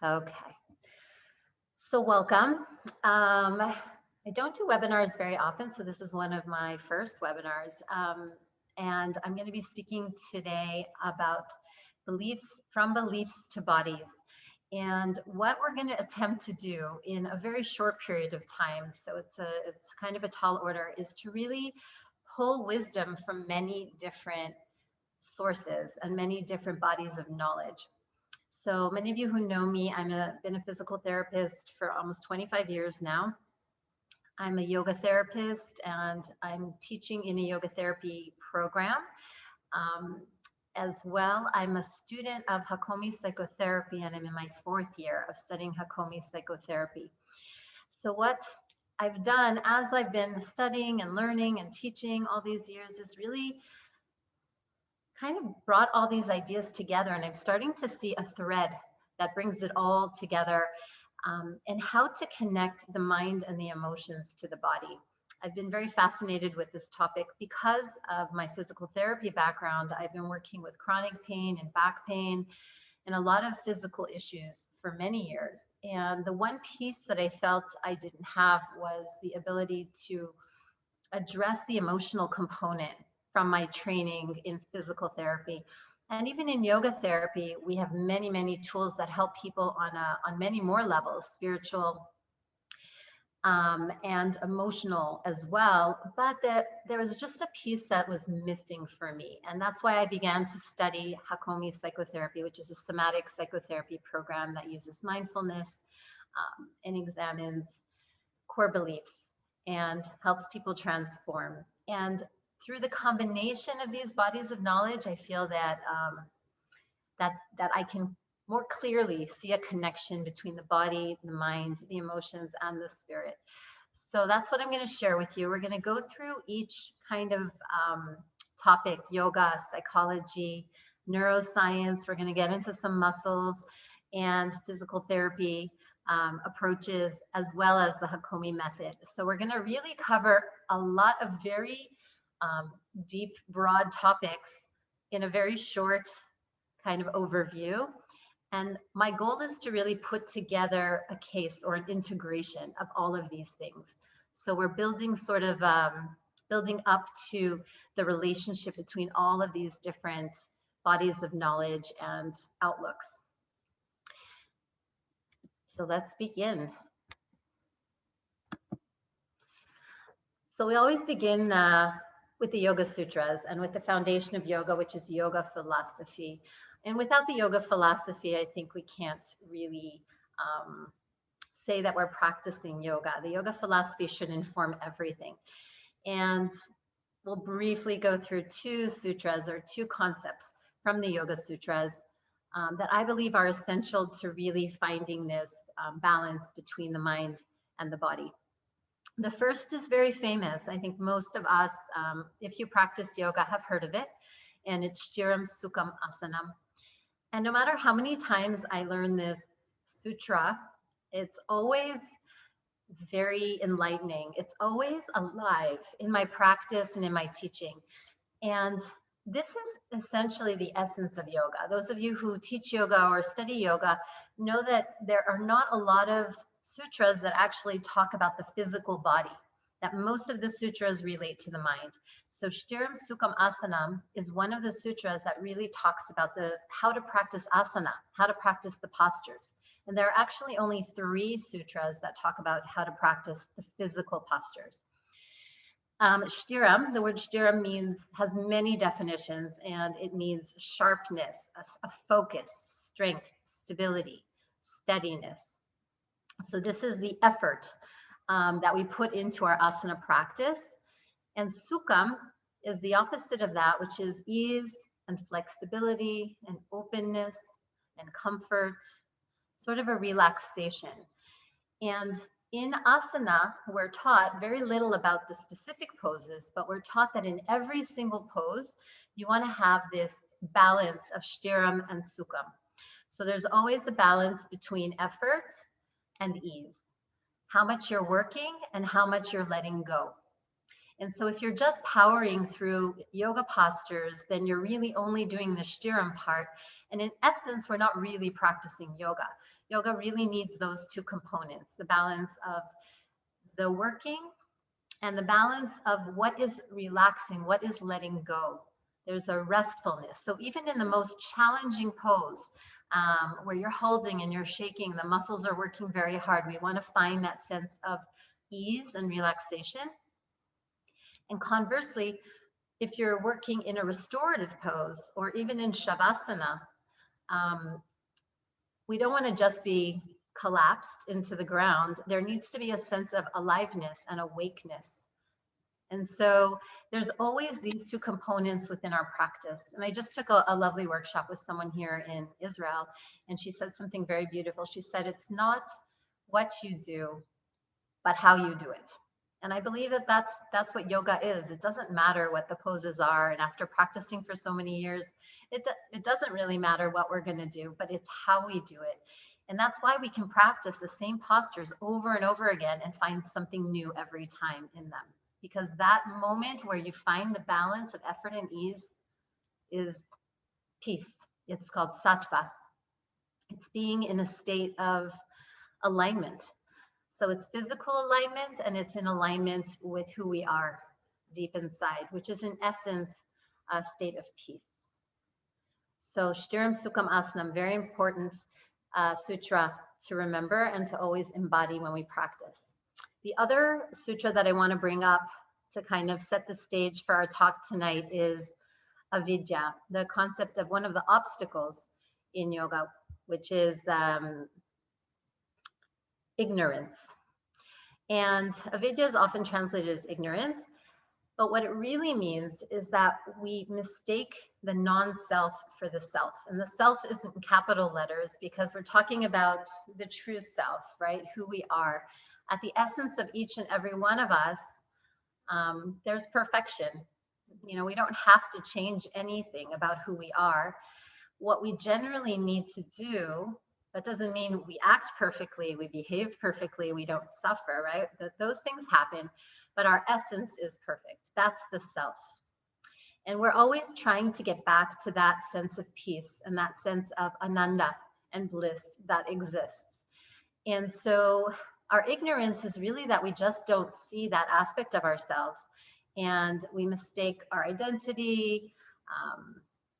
Okay, so welcome. I don't do webinars very often, so this is one of my first webinars. And I'm going to be speaking today about beliefs, from beliefs to bodies. And what we're going to attempt to do in a very short period of time, so it's kind of a tall order, is to really pull wisdom from many different sources and many different bodies of knowledge. So many of you who know me, been a physical therapist for almost 25 years now. I'm a yoga therapist and I'm teaching in a yoga therapy program. Um, as well, I'm a student of Hakomi psychotherapy and I'm in my 4th year of studying Hakomi psychotherapy. So what I've done as I've been studying and learning and teaching all these years is really kind of brought all these ideas together, and I'm starting to see a thread that brings it all together, and how to connect the mind and the emotions to the body. I've been very fascinated with this topic because of my physical therapy background. I've been working with chronic pain and back pain and a lot of physical issues for many years. And the one piece that I felt I didn't have was the ability to address the emotional component from my training in physical therapy. And even in yoga therapy, we have many, many tools that help people on many more levels, spiritual and emotional as well. But there was just a piece that was missing for me. And that's why I began to study Hakomi psychotherapy, which is a somatic psychotherapy program that uses mindfulness and examines core beliefs and helps people transform. And through the combination of these bodies of knowledge, I feel that that I can more clearly see a connection between the body, the mind, the emotions, and the spirit. So that's what I'm going to share with you. We're going to go through each kind of topic: yoga, psychology, neuroscience. We're going to get into some muscles and physical therapy approaches, as well as the Hakomi method. So we're going to really cover a lot of very deep, broad topics in a very short kind of overview. And my goal is to really put together a case or an integration of all of these things. So we're building sort of building up to the relationship between all of these different bodies of knowledge and outlooks. So let's begin. So we always begin with the Yoga Sutras and with the foundation of yoga, which is yoga philosophy. And without the yoga philosophy, I think we can't really say that we're practicing yoga. The yoga philosophy should inform everything. And we'll briefly go through 2 sutras or 2 concepts from the Yoga Sutras that I believe are essential to really finding this balance between the mind and the body. The first is very famous. I think most of us, if you practice yoga, have heard of it, and it's Stiram Sukham Asanam. And no matter how many times I learn this sutra, it's always very enlightening. It's always alive in my practice and in my teaching. And this is essentially the essence of yoga. Those of you who teach yoga or study yoga know that there are not a lot of sutras that actually talk about the physical body, that most of the sutras relate to the mind. So Stiram Sukham Asanam is one of the sutras that really talks about how to practice asana, how to practice the postures. And there are actually only 3 sutras that talk about how to practice the physical postures. Stiram, the word stiram has many definitions, and it means sharpness, a focus, strength, stability, steadiness. So this is the effort that we put into our asana practice. And sukham is the opposite of that, which is ease and flexibility and openness and comfort, sort of a relaxation. And in asana, we're taught very little about the specific poses, but we're taught that in every single pose, you want to have this balance of stiram and sukham. So there's always a balance between effort and ease, how much you're working and how much you're letting go. And so if you're just powering through yoga postures, then you're really only doing the Shtiram part. And in essence, we're not really practicing yoga. Yoga really needs those two components, the balance of the working and the balance of what is relaxing, what is letting go. There's a restfulness. So even in the most challenging pose, where you're holding and you're shaking, the muscles are working very hard. We want to find that sense of ease and relaxation. And conversely, if you're working in a restorative pose or even in Shavasana, we don't want to just be collapsed into the ground. There needs to be a sense of aliveness and awakeness. And so there's always these two components within our practice. And I just took a lovely workshop with someone here in Israel, and she said something very beautiful. She said, it's not what you do, but how you do it. And I believe that that's what yoga is. It doesn't matter what the poses are. And after practicing for so many years, it doesn't really matter what we're going to do, but it's how we do it. And that's why we can practice the same postures over and over again and find something new every time in them. Because that moment where you find the balance of effort and ease is peace. It's called sattva. It's being in a state of alignment. So it's physical alignment, and it's in alignment with who we are deep inside, which is in essence a state of peace. So Shtiram Sukham Asanam, very important sutra to remember and to always embody when we practice. The other sutra that I want to bring up to kind of set the stage for our talk tonight is avidya, the concept of one of the obstacles in yoga, which is ignorance. And avidya is often translated as ignorance, but what it really means is that we mistake the non-self for the self. And the self isn't in capital letters because we're talking about the true self, right? Who we are. At the essence of each and every one of us, there's perfection. You know, we don't have to change anything about who we are. What we generally need to do, that doesn't mean we act perfectly, we behave perfectly, we don't suffer, right? Those things happen, but our essence is perfect. That's the self. And we're always trying to get back to that sense of peace and that sense of ananda and bliss that exists. And so our ignorance is really that we just don't see that aspect of ourselves. And we mistake our identity,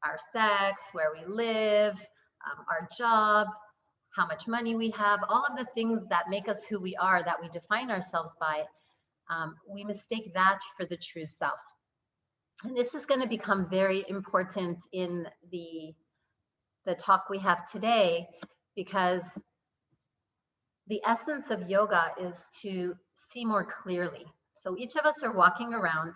our sex, where we live, our job, how much money we have, all of the things that make us who we are, that we define ourselves by, we mistake that for the true self. And this is going to become very important in the talk we have today, because the essence of yoga is to see more clearly. So each of us are walking around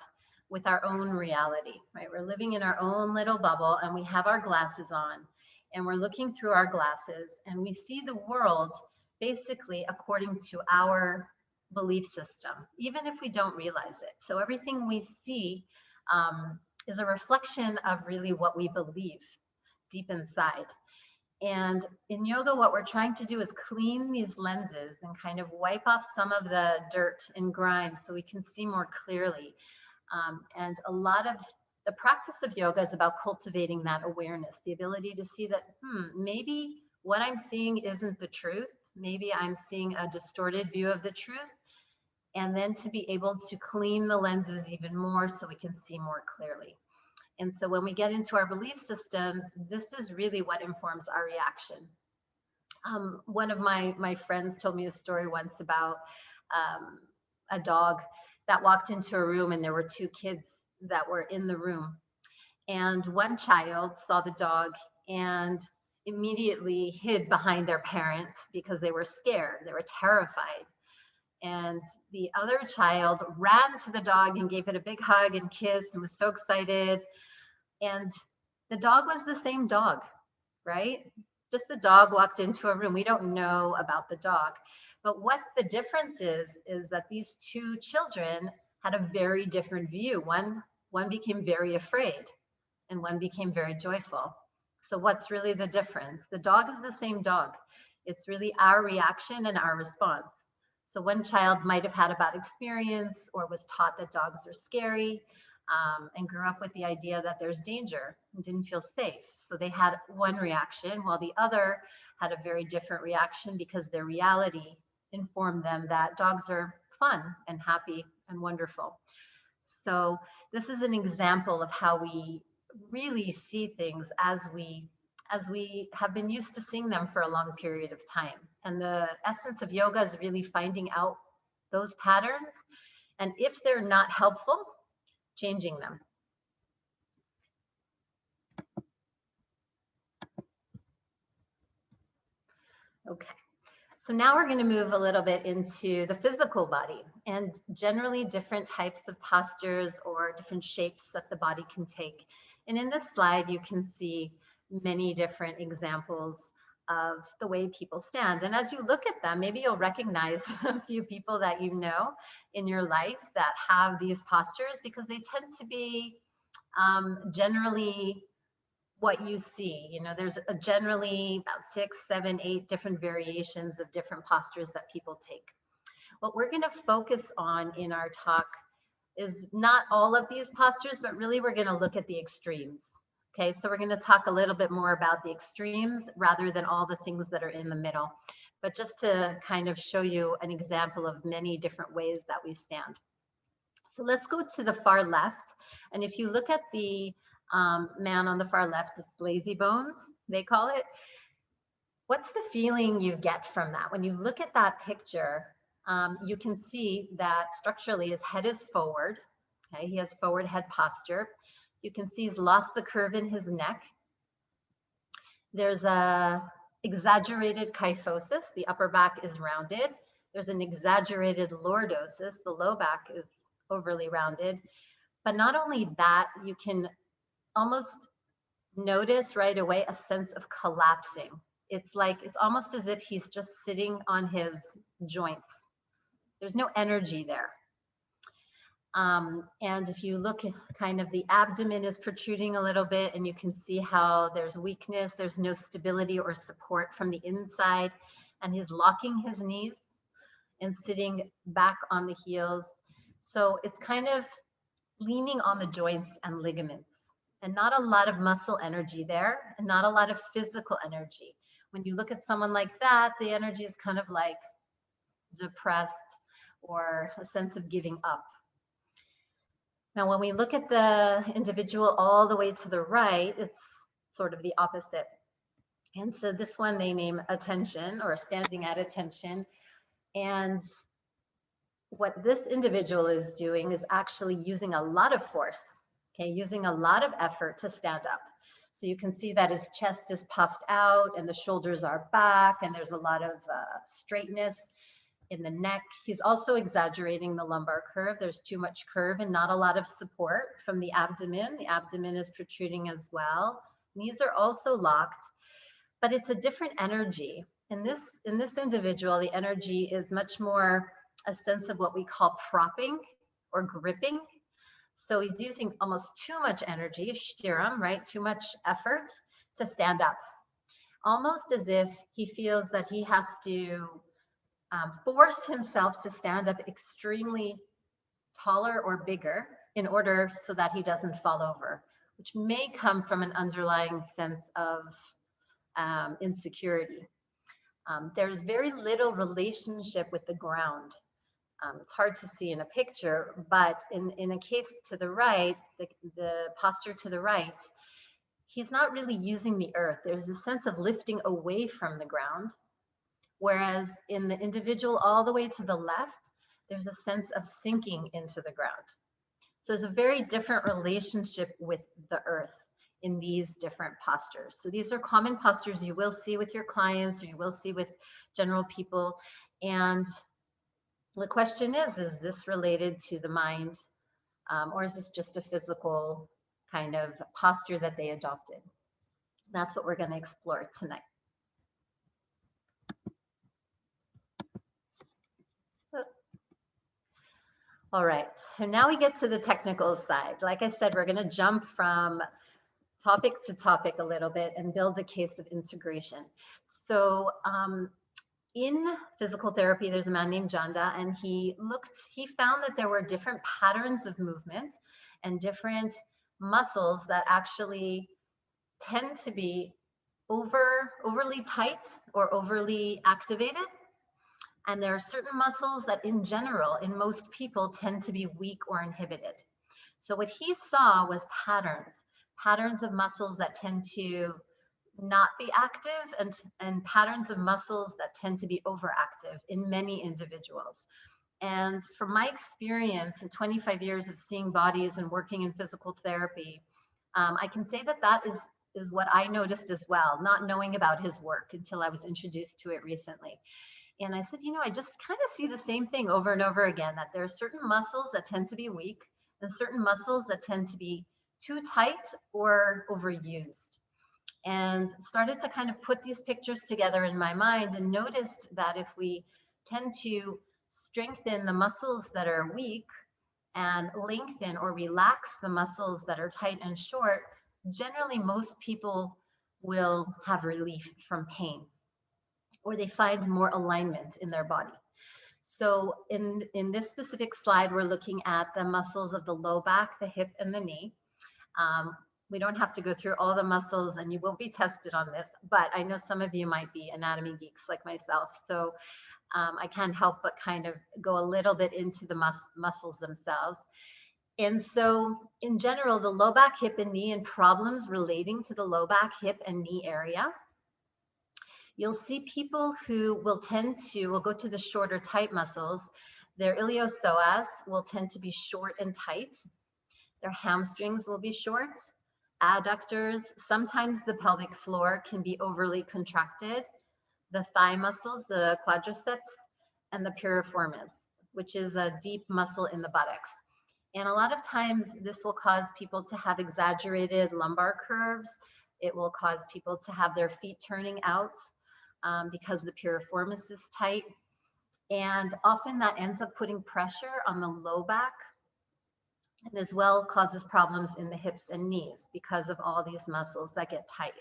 with our own reality, right? We're living in our own little bubble and we have our glasses on and we're looking through our glasses and we see the world basically according to our belief system, even if we don't realize it. So everything we see is a reflection of really what we believe deep inside. And in yoga, what we're trying to do is clean these lenses and kind of wipe off some of the dirt and grime so we can see more clearly. And a lot of the practice of yoga is about cultivating that awareness, the ability to see that, maybe what I'm seeing isn't the truth. Maybe I'm seeing a distorted view of the truth. And then to be able to clean the lenses even more so we can see more clearly. And so when we get into our belief systems, this is really what informs our reaction. One of my friends told me a story once about a dog that walked into a room and there were two kids that were in the room. And one child saw the dog and immediately hid behind their parents because they were scared, they were terrified. And the other child ran to the dog and gave it a big hug and kiss and was so excited. And the dog was the same dog, right? Just the dog walked into a room. We don't know about the dog. But what the difference is that these two children had a very different view. One became very afraid and one became very joyful. So what's really the difference? The dog is the same dog. It's really our reaction and our response. So one child might have had a bad experience or was taught that dogs are scary, and grew up with the idea that there's danger and didn't feel safe. So they had one reaction while the other had a very different reaction because their reality informed them that dogs are fun and happy and wonderful. So this is an example of how we really see things as we have been used to seeing them for a long period of time. And the essence of yoga is really finding out those patterns, and if they're not helpful, changing them. Okay. So now we're going to move a little bit into the physical body and generally different types of postures or different shapes that the body can take. And in this slide, you can see many different examples of the way people stand. And as you look at them, maybe you'll recognize a few people that you know in your life that have these postures, because they tend to be generally what you see. You know, there's generally about 6, 7, 8 different variations of different postures that people take. What we're going to focus on in our talk is not all of these postures, but really we're going to look at the extremes. Okay, so we're going to talk a little bit more about the extremes rather than all the things that are in the middle, but just to kind of show you an example of many different ways that we stand. So let's go to the far left. And if you look at the man on the far left, is lazy bones, they call it. What's the feeling you get from that? When you look at that picture, you can see that structurally his head is forward. Okay, he has forward head posture. You can see he's lost the curve in his neck. There's a exaggerated kyphosis. The upper back is rounded. There's an exaggerated lordosis. The low back is overly rounded. But not only that, you can almost notice right away a sense of collapsing. It's almost as if he's just sitting on his joints. There's no energy there. And if you look at kind of the abdomen is protruding a little bit, and you can see how there's weakness, there's no stability or support from the inside, and he's locking his knees and sitting back on the heels. So it's kind of leaning on the joints and ligaments, and not a lot of muscle energy there, and not a lot of physical energy. When you look at someone like that, the energy is kind of like depressed or a sense of giving up. Now, when we look at the individual all the way to the right, it's sort of the opposite. And so this one they name attention, or standing at attention. And what this individual is doing is actually using a lot of force, okay, using a lot of effort to stand up. So you can see that his chest is puffed out and the shoulders are back, and there's a lot of straightness in the neck. He's also exaggerating the lumbar curve. There's too much curve and not a lot of support from the abdomen. The abdomen is protruding as well. Knees are also locked, but it's a different energy. In this individual, the energy is much more a sense of what we call propping or gripping. So he's using almost too much energy, shiram, right? Too much effort to stand up. Almost as if he feels that he has to force himself to stand up extremely taller or bigger in order so that he doesn't fall over, which may come from an underlying sense of insecurity. There's very little relationship with the ground. It's hard to see in a picture, but in a case to the right, the posture to the right, he's not really using the earth. There's a sense of lifting away from the ground. Whereas in the individual all the way to the left, there's a sense of sinking into the ground. So there's a very different relationship with the earth in these different postures. So these are common postures you will see with your clients, or you will see with general people. And the question is this related to the mind, or is this just a physical kind of posture that they adopted? That's what we're going to explore tonight. All right, so now we get to the technical side. Like I said, we're going to jump from topic to topic a little bit and build a case of integration. So in physical therapy, there's a man named Janda, and he found that there were different patterns of movement and different muscles that actually tend to be overly tight or overly activated. And there are certain muscles that in general, in most people, tend to be weak or inhibited. So what he saw was patterns of muscles that tend to not be active, and patterns of muscles that tend to be overactive in many individuals. And from my experience in 25 years of seeing bodies and working in physical therapy, I can say that that is what I noticed as well, not knowing about his work until I was introduced to it recently. And I said, I just kind of see the same thing over and over again, that there are certain muscles that tend to be weak and certain muscles that tend to be too tight or overused. And started to kind of put these pictures together in my mind and noticed that if we tend to strengthen the muscles that are weak and lengthen or relax the muscles that are tight and short, generally most people will have relief from pain, or they find more alignment in their body. So in this specific slide, we're looking at the muscles of the low back, the hip, and the knee. We don't have to go through all the muscles, and you won't be tested on this, but I know some of you might be anatomy geeks like myself. So I can't help but kind of go a little bit into the muscles themselves. And so in general, the low back, hip, and knee, and problems relating to the low back, hip, and knee area, you'll see people who will go to the short or tight muscles. Their iliopsoas will tend to be short and tight. Their hamstrings will be short. Adductors, sometimes the pelvic floor can be overly contracted. The thigh muscles, the quadriceps, and the piriformis, which is a deep muscle in the buttocks. And a lot of times this will cause people to have exaggerated lumbar curves. It will cause people to have their feet turning out because the piriformis is tight. And often that ends up putting pressure on the low back, and as well causes problems in the hips and knees because of all these muscles that get tight.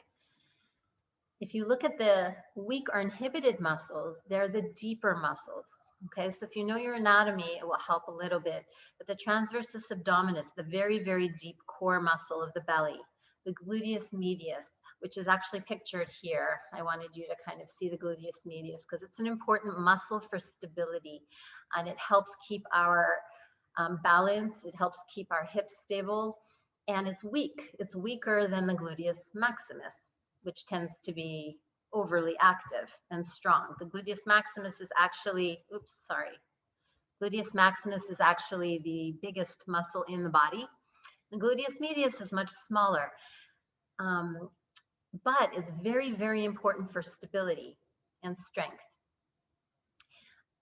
If you look at the weak or inhibited muscles, they're the deeper muscles. Okay, so if you know your anatomy, it will help a little bit. But the transversus abdominis, the very, very deep core muscle of the belly, the gluteus medius, which is actually pictured here. I wanted you to kind of see the gluteus medius because it's an important muscle for stability, and it helps keep our balance. It helps keep our hips stable, and it's weak. It's weaker than the gluteus maximus, which tends to be overly active and strong. The gluteus maximus is actually, gluteus maximus is actually the biggest muscle in the body. The gluteus medius is much smaller, but it's very, very important for stability and strength.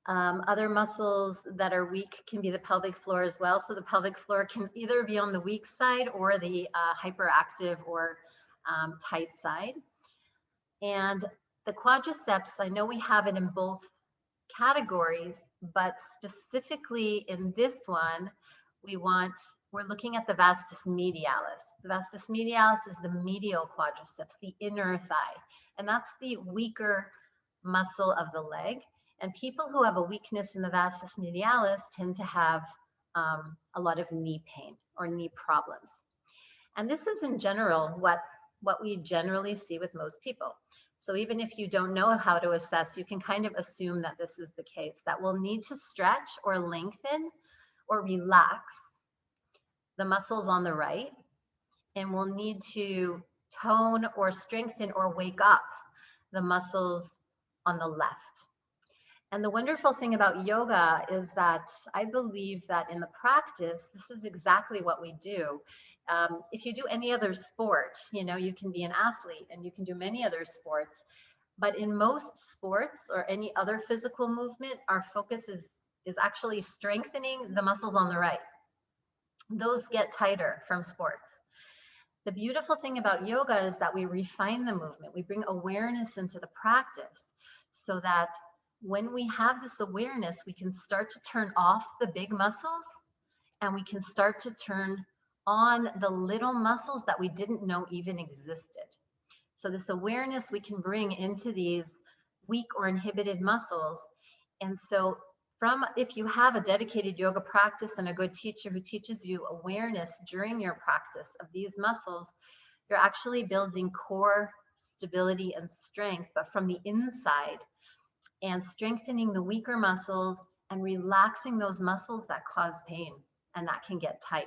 Other muscles that are weak can be the pelvic floor as well. So the pelvic floor can either be on the weak side or the hyperactive or tight side. And the quadriceps, I know we have it in both categories, but specifically in this one, we're looking at the vastus medialis. The vastus medialis is the medial quadriceps, the inner thigh, and that's the weaker muscle of the leg. And people who have a weakness in the vastus medialis tend to have a lot of knee pain or knee problems. And this is in general what we generally see with most people. So even if you don't know how to assess, you can kind of assume that this is the case, that we'll need to stretch or lengthen or relax the muscles on the right, and we'll need to tone or strengthen or wake up the muscles on the left. And the wonderful thing about yoga is that I believe that in the practice, this is exactly what we do. If you do any other sport, you can be an athlete and you can do many other sports, but in most sports or any other physical movement, our focus is actually strengthening the muscles on the right. Those get tighter from sports. The beautiful thing about yoga is that we refine the movement. We bring awareness into the practice so that when we have this awareness, we can start to turn off the big muscles and we can start to turn on the little muscles that we didn't know even existed. So this awareness we can bring into these weak or inhibited muscles. And so if you have a dedicated yoga practice and a good teacher who teaches you awareness during your practice of these muscles, you're actually building core stability and strength, but from the inside, and strengthening the weaker muscles and relaxing those muscles that cause pain and that can get tight.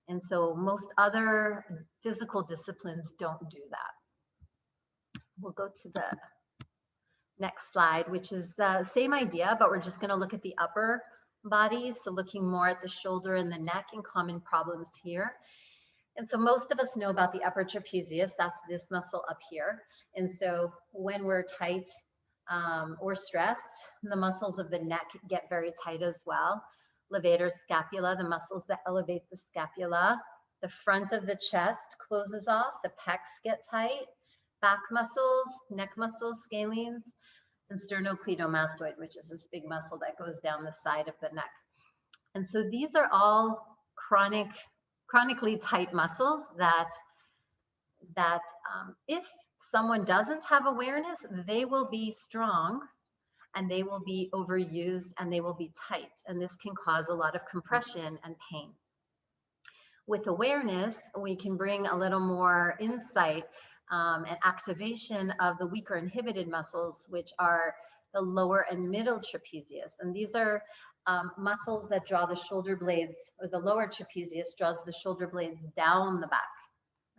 And so most other physical disciplines don't do that. We'll go to the next slide, which is the same idea, but we're just going to look at the upper body. So looking more at the shoulder and the neck and common problems here. And so most of us know about the upper trapezius. That's this muscle up here. And so when we're tight or stressed, the muscles of the neck get very tight as well. Levator scapula, the muscles that elevate the scapula. The front of the chest closes off. The pecs get tight. Back muscles, neck muscles, scalenes, and sternocleidomastoid, which is this big muscle that goes down the side of the neck. And so these are all chronically tight muscles that if someone doesn't have awareness, they will be strong and they will be overused and they will be tight. And this can cause a lot of compression and pain. With awareness, we can bring a little more insight and activation of the weaker inhibited muscles, which are the lower and middle trapezius. And these are muscles that draw the shoulder blades, or the lower trapezius draws the shoulder blades down the back,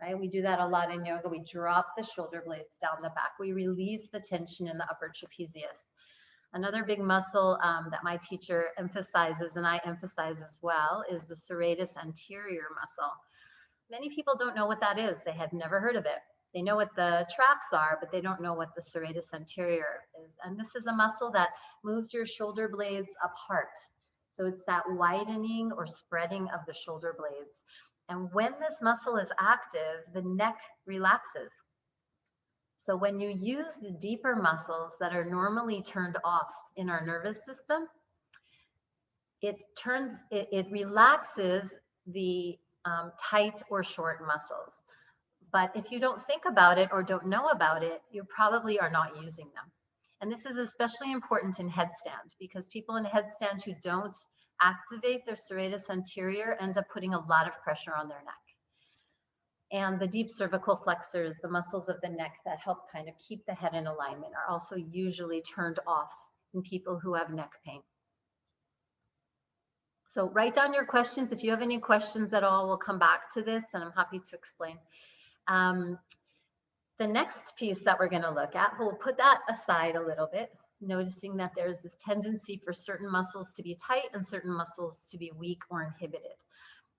right? We do that a lot in yoga. We drop the shoulder blades down the back. We release the tension in the upper trapezius. Another big muscle that my teacher emphasizes, and I emphasize as well, is the serratus anterior muscle. Many people don't know what that is. They have never heard of it. They know what the traps are, but they don't know what the serratus anterior is. And this is a muscle that moves your shoulder blades apart. So it's that widening or spreading of the shoulder blades. And when this muscle is active, the neck relaxes. So when you use the deeper muscles that are normally turned off in our nervous system, it relaxes the tight or short muscles. But if you don't think about it or don't know about it, you probably are not using them. And this is especially important in headstand, because people in headstand who don't activate their serratus anterior end up putting a lot of pressure on their neck. And the deep cervical flexors, the muscles of the neck that help kind of keep the head in alignment, are also usually turned off in people who have neck pain. So write down your questions. If you have any questions at all, we'll come back to this and I'm happy to explain. The next piece that we're going to look at, we'll put that aside a little bit, noticing that there's this tendency for certain muscles to be tight and certain muscles to be weak or inhibited.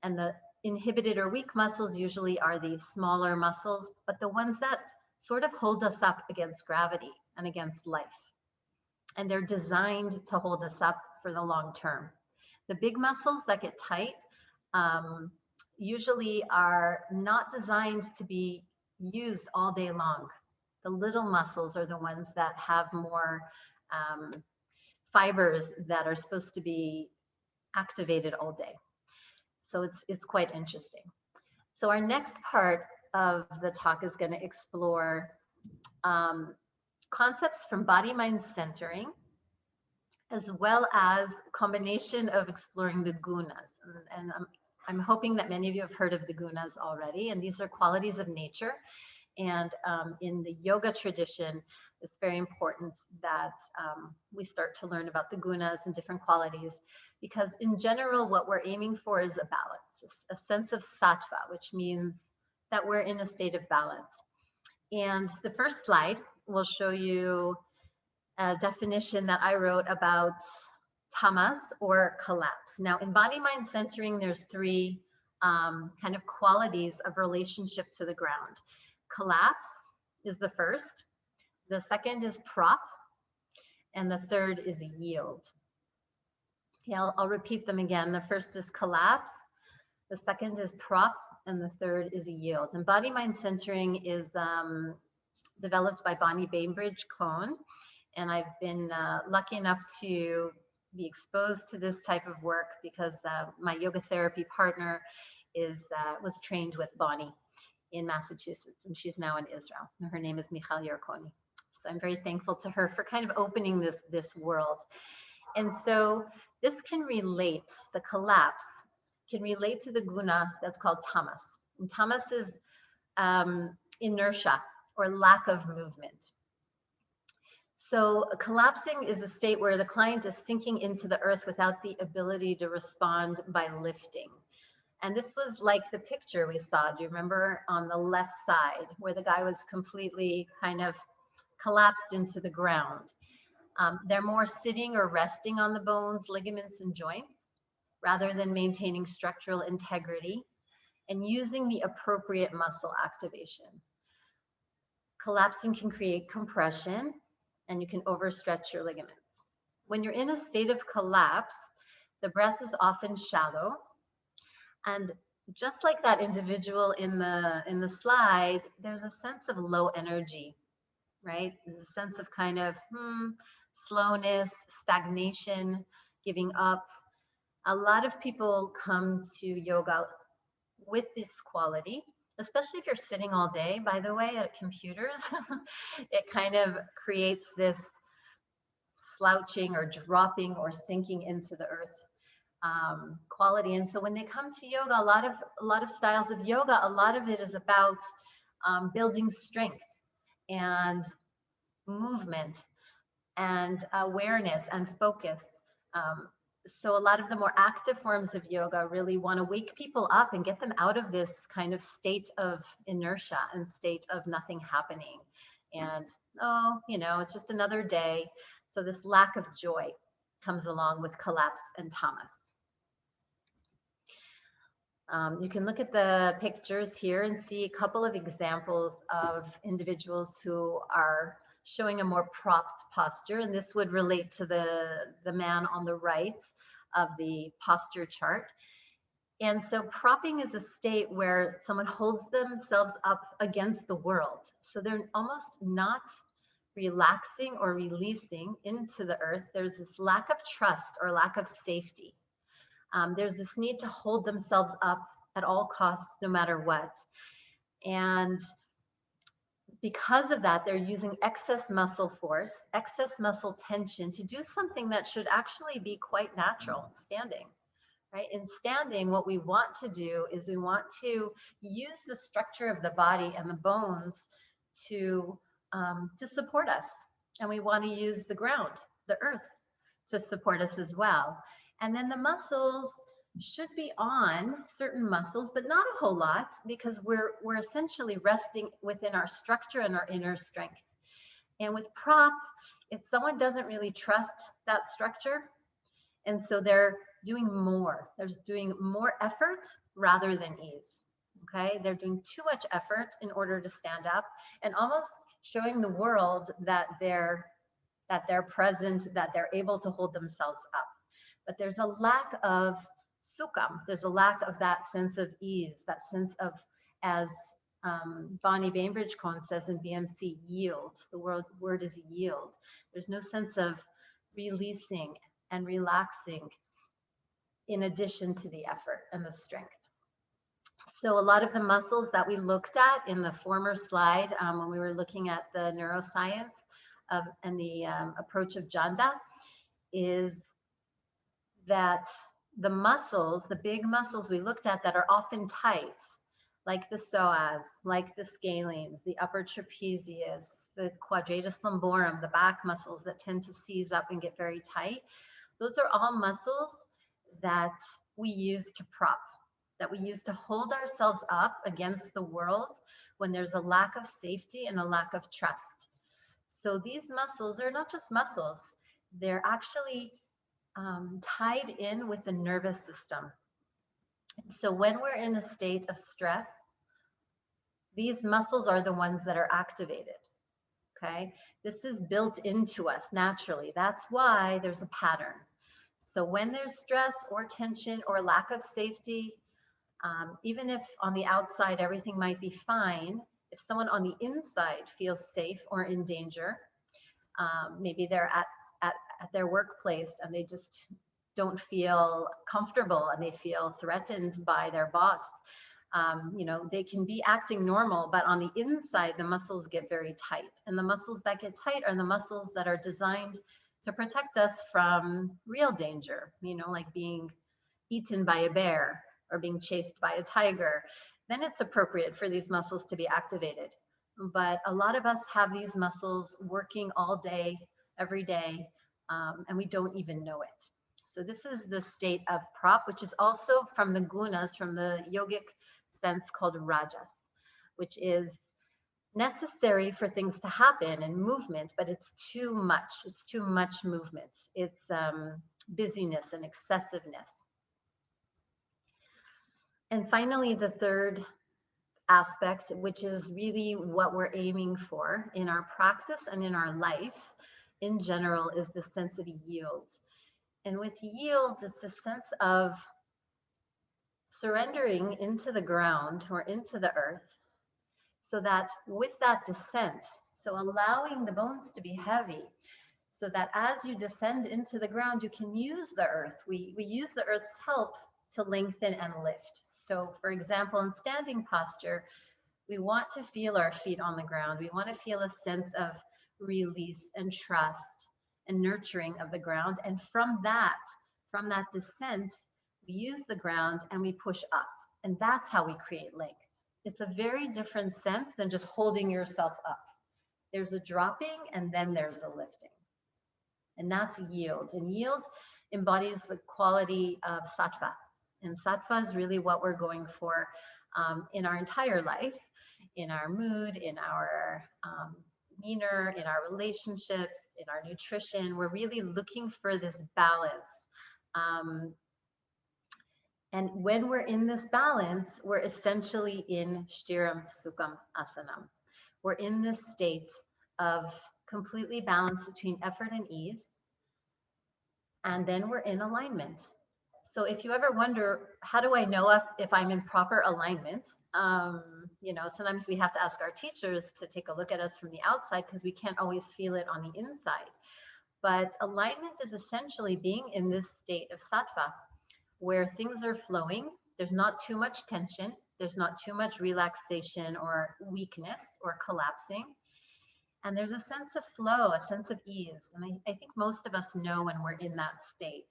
And the inhibited or weak muscles usually are the smaller muscles, but the ones that sort of hold us up against gravity and against life. And they're designed to hold us up for the long term. The big muscles that get tight usually are not designed to be used all day long. The little muscles are the ones that have more fibers that are supposed to be activated all day. So it's quite interesting. So our next part of the talk is going to explore concepts from body-mind centering, as well as combination of exploring the gunas. And I'm hoping that many of you have heard of the gunas already, and these are qualities of nature. And in the yoga tradition, it's very important that we start to learn about the gunas and different qualities, because in general, what we're aiming for is a balance, a sense of sattva, which means that we're in a state of balance. And the first slide will show you a definition that I wrote about tamas, or collapse. Now, in body-mind centering, there's three kind of qualities of relationship to the ground. Collapse is the first. The second is prop. And the third is yield. Okay, I'll repeat them again. The first is collapse. The second is prop. And the third is yield. And body-mind centering is developed by Bonnie Bainbridge-Cohn. And I've been lucky enough to be exposed to this type of work because my yoga therapy partner was trained with Bonnie in Massachusetts, and she's now in Israel. Her name is Michal Yarkoni. So I'm very thankful to her for kind of opening this world. And so this can relate, the collapse can relate to the guna that's called tamas. And tamas is inertia or lack of movement. So collapsing is a state where the client is sinking into the earth without the ability to respond by lifting. And this was like the picture we saw, do you remember, on the left side, where the guy was completely kind of collapsed into the ground. They're more sitting or resting on the bones, ligaments, and joints, rather than maintaining structural integrity and using the appropriate muscle activation. Collapsing can create compression, and you can overstretch your ligaments. When you're in a state of collapse, the breath is often shallow, and just like that individual in the slide, there's a sense of low energy, right? There's a sense of kind of slowness, stagnation, giving up. A lot of people come to yoga with this quality, especially if you're sitting all day, by the way, at computers. It kind of creates this slouching or dropping or sinking into the earth quality. And so when they come to yoga, a lot of styles of yoga, a lot of it is about building strength and movement and awareness and focus. So a lot of the more active forms of yoga really want to wake people up and get them out of this kind of state of inertia and state of nothing happening. And, oh, you know, it's just another day. So this lack of joy comes along with collapse and tamas. You can look at the pictures here and see a couple of examples of individuals who are showing a more propped posture, and this would relate to the man on the right of the posture chart. And so propping is a state where someone holds themselves up against the world. So they're almost not relaxing or releasing into the earth. There's this lack of trust or lack of safety. There's this need to hold themselves up at all costs, no matter what. And because of that, they're using excess muscle force, excess muscle tension to do something that should actually be quite natural, standing. Right? In standing, what we want to do is we want to use the structure of the body and the bones to support us. And we want to use the ground, the earth, to support us as well. And then the muscles should be on, certain muscles, but not a whole lot, because we're essentially resting within our structure and our inner strength. And with prop, if someone doesn't really trust that structure, and so they're doing more. They're just doing more effort rather than ease. Okay, they're doing too much effort in order to stand up, and almost showing the world that they're present, that they're able to hold themselves up. But there's a lack of sukham. There's a lack of that sense of ease, that sense of, as Bonnie Bainbridge-Cohn says in BMC, yield. The word is yield. There's no sense of releasing and relaxing in addition to the effort and the strength. So a lot of the muscles that we looked at in the former slide when we were looking at the neuroscience and the approach of Janda is that the muscles, the big muscles we looked at that are often tight, like the psoas, like the scalenes, the upper trapezius, the quadratus lumborum, the back muscles that tend to seize up and get very tight, those are all muscles that we use to prop, that we use to hold ourselves up against the world when there's a lack of safety and a lack of trust. So these muscles are not just muscles, they're actually tied in with the nervous system. So when we're in a state of stress, these muscles are the ones that are activated. Okay, this is built into us naturally. That's why there's a pattern. So when there's stress or tension or lack of safety, even if on the outside everything might be fine, if someone on the inside feels safe or in danger, maybe they're at their workplace and they just don't feel comfortable and they feel threatened by their boss, They can be acting normal, but on the inside, the muscles get very tight. And the muscles that get tight are the muscles that are designed to protect us from real danger, like being eaten by a bear or being chased by a tiger. Then it's appropriate for these muscles to be activated. But a lot of us have these muscles working all day, every day, and we don't even know it. So this is the state of prop, which is also from the gunas, from the yogic sense, called rajas, which is necessary for things to happen and movement, but it's too much. It's too much movement. It's busyness and excessiveness. And finally, the third aspect, which is really what we're aiming for in our practice and in our life in general, is the sense of yield. And with yield, it's a sense of surrendering into the ground or into the earth, so that with that descent, so allowing the bones to be heavy, so that as you descend into the ground, you can use the earth. We use the earth's help to lengthen and lift. So for example, in standing posture, we want to feel our feet on the ground. We want to feel a sense of release and trust and nurturing of the ground. And from that descent, we use the ground and we push up. And that's how we create length. It's a very different sense than just holding yourself up. There's a dropping and then there's a lifting. And that's yield. And yield embodies the quality of sattva. And sattva is really what we're going for in our entire life, in our mood, in our demeanor, in our relationships, in our nutrition. We're really looking for this balance. And when we're in this balance, we're essentially in Shtiram Sukham Asanam. We're in this state of completely balance between effort and ease. And then we're in alignment. So if you ever wonder, how do I know if I'm in proper alignment? Sometimes we have to ask our teachers to take a look at us from the outside because we can't always feel it on the inside. But alignment is essentially being in this state of sattva, where things are flowing. There's not too much tension. There's not too much relaxation or weakness or collapsing. And there's a sense of flow, a sense of ease. And I think most of us know when we're in that state.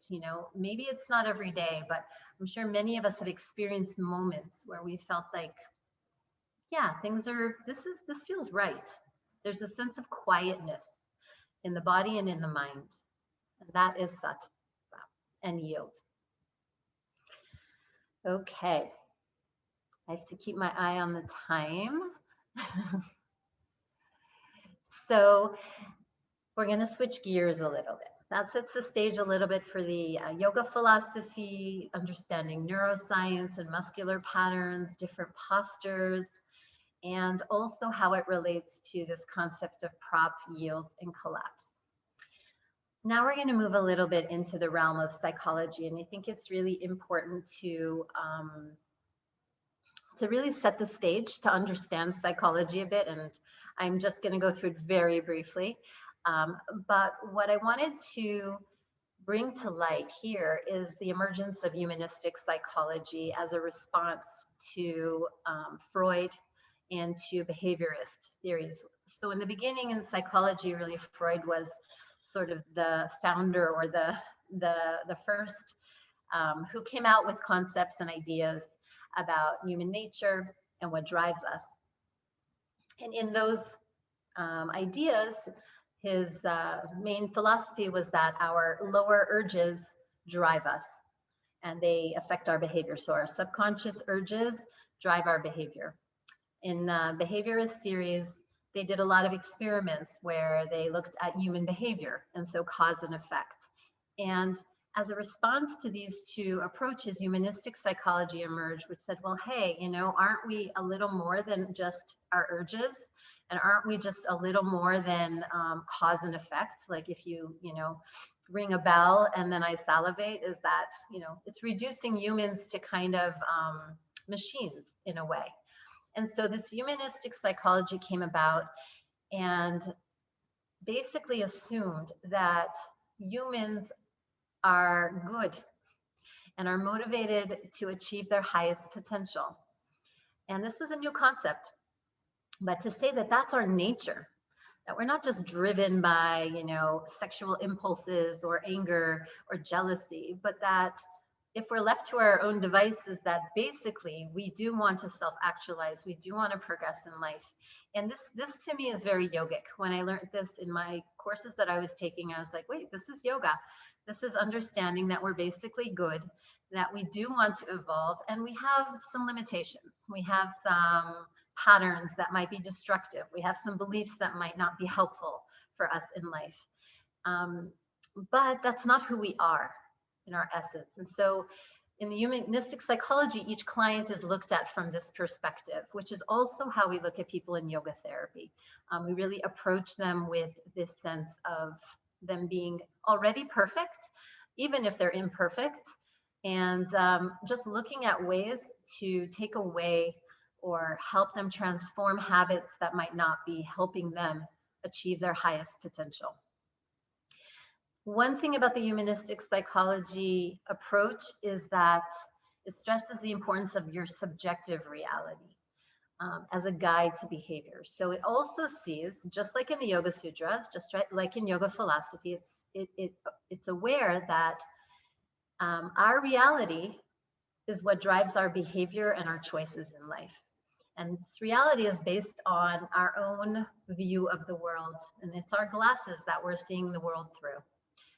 Maybe it's not every day, but I'm sure many of us have experienced moments where we felt like, yeah, this feels right. There's a sense of quietness in the body and in the mind. And that is sattva and yield. Okay. I have to keep my eye on the time. So we're going to switch gears a little bit. That sets the stage a little bit for the yoga philosophy, understanding neuroscience and muscular patterns, different postures, and also how it relates to this concept of prop, yield, and collapse. Now we're going to move a little bit into the realm of psychology, and I think it's really important to really set the stage to understand psychology a bit, and I'm just going to go through it very briefly. But what I wanted to bring to light here is the emergence of humanistic psychology as a response to Freud and to behaviorist theories. So in the beginning in psychology, really Freud was sort of the founder or the first who came out with concepts and ideas about human nature and what drives us. And in those ideas, his main philosophy was that our lower urges drive us and they affect our behavior. So our subconscious urges drive our behavior. In behaviorist theories, they did a lot of experiments where they looked at human behavior, and so cause and effect. And as a response to these two approaches, humanistic psychology emerged, which said, well, hey, aren't we a little more than just our urges? And aren't we just a little more than cause and effect? Like if you ring a bell and then I salivate, is that, it's reducing humans to kind of machines in a way. And so this humanistic psychology came about and basically assumed that humans are good and are motivated to achieve their highest potential. And this was a new concept, but to say that that's our nature, that we're not just driven by, sexual impulses or anger or jealousy, but that if we're left to our own devices, that basically we do want to self-actualize, we do want to progress in life. And this to me is very yogic. When I learned this in my courses that I was taking, I was like, wait, this is yoga. This is understanding that we're basically good, that we do want to evolve, and we have some limitations. We have some patterns that might be destructive. We have some beliefs that might not be helpful for us in life. But that's not who we are in our essence. And so in the humanistic psychology, each client is looked at from this perspective, which is also how we look at people in yoga therapy. We really approach them with this sense of them being already perfect, even if they're imperfect, and just looking at ways to take away or help them transform habits that might not be helping them achieve their highest potential. One thing about the humanistic psychology approach is that it stresses the importance of your subjective reality as a guide to behavior. So it also sees, just like in the Yoga Sutras, just like in yoga philosophy, it's aware that our reality is what drives our behavior and our choices in life. And this reality is based on our own view of the world, and it's our glasses that we're seeing the world through.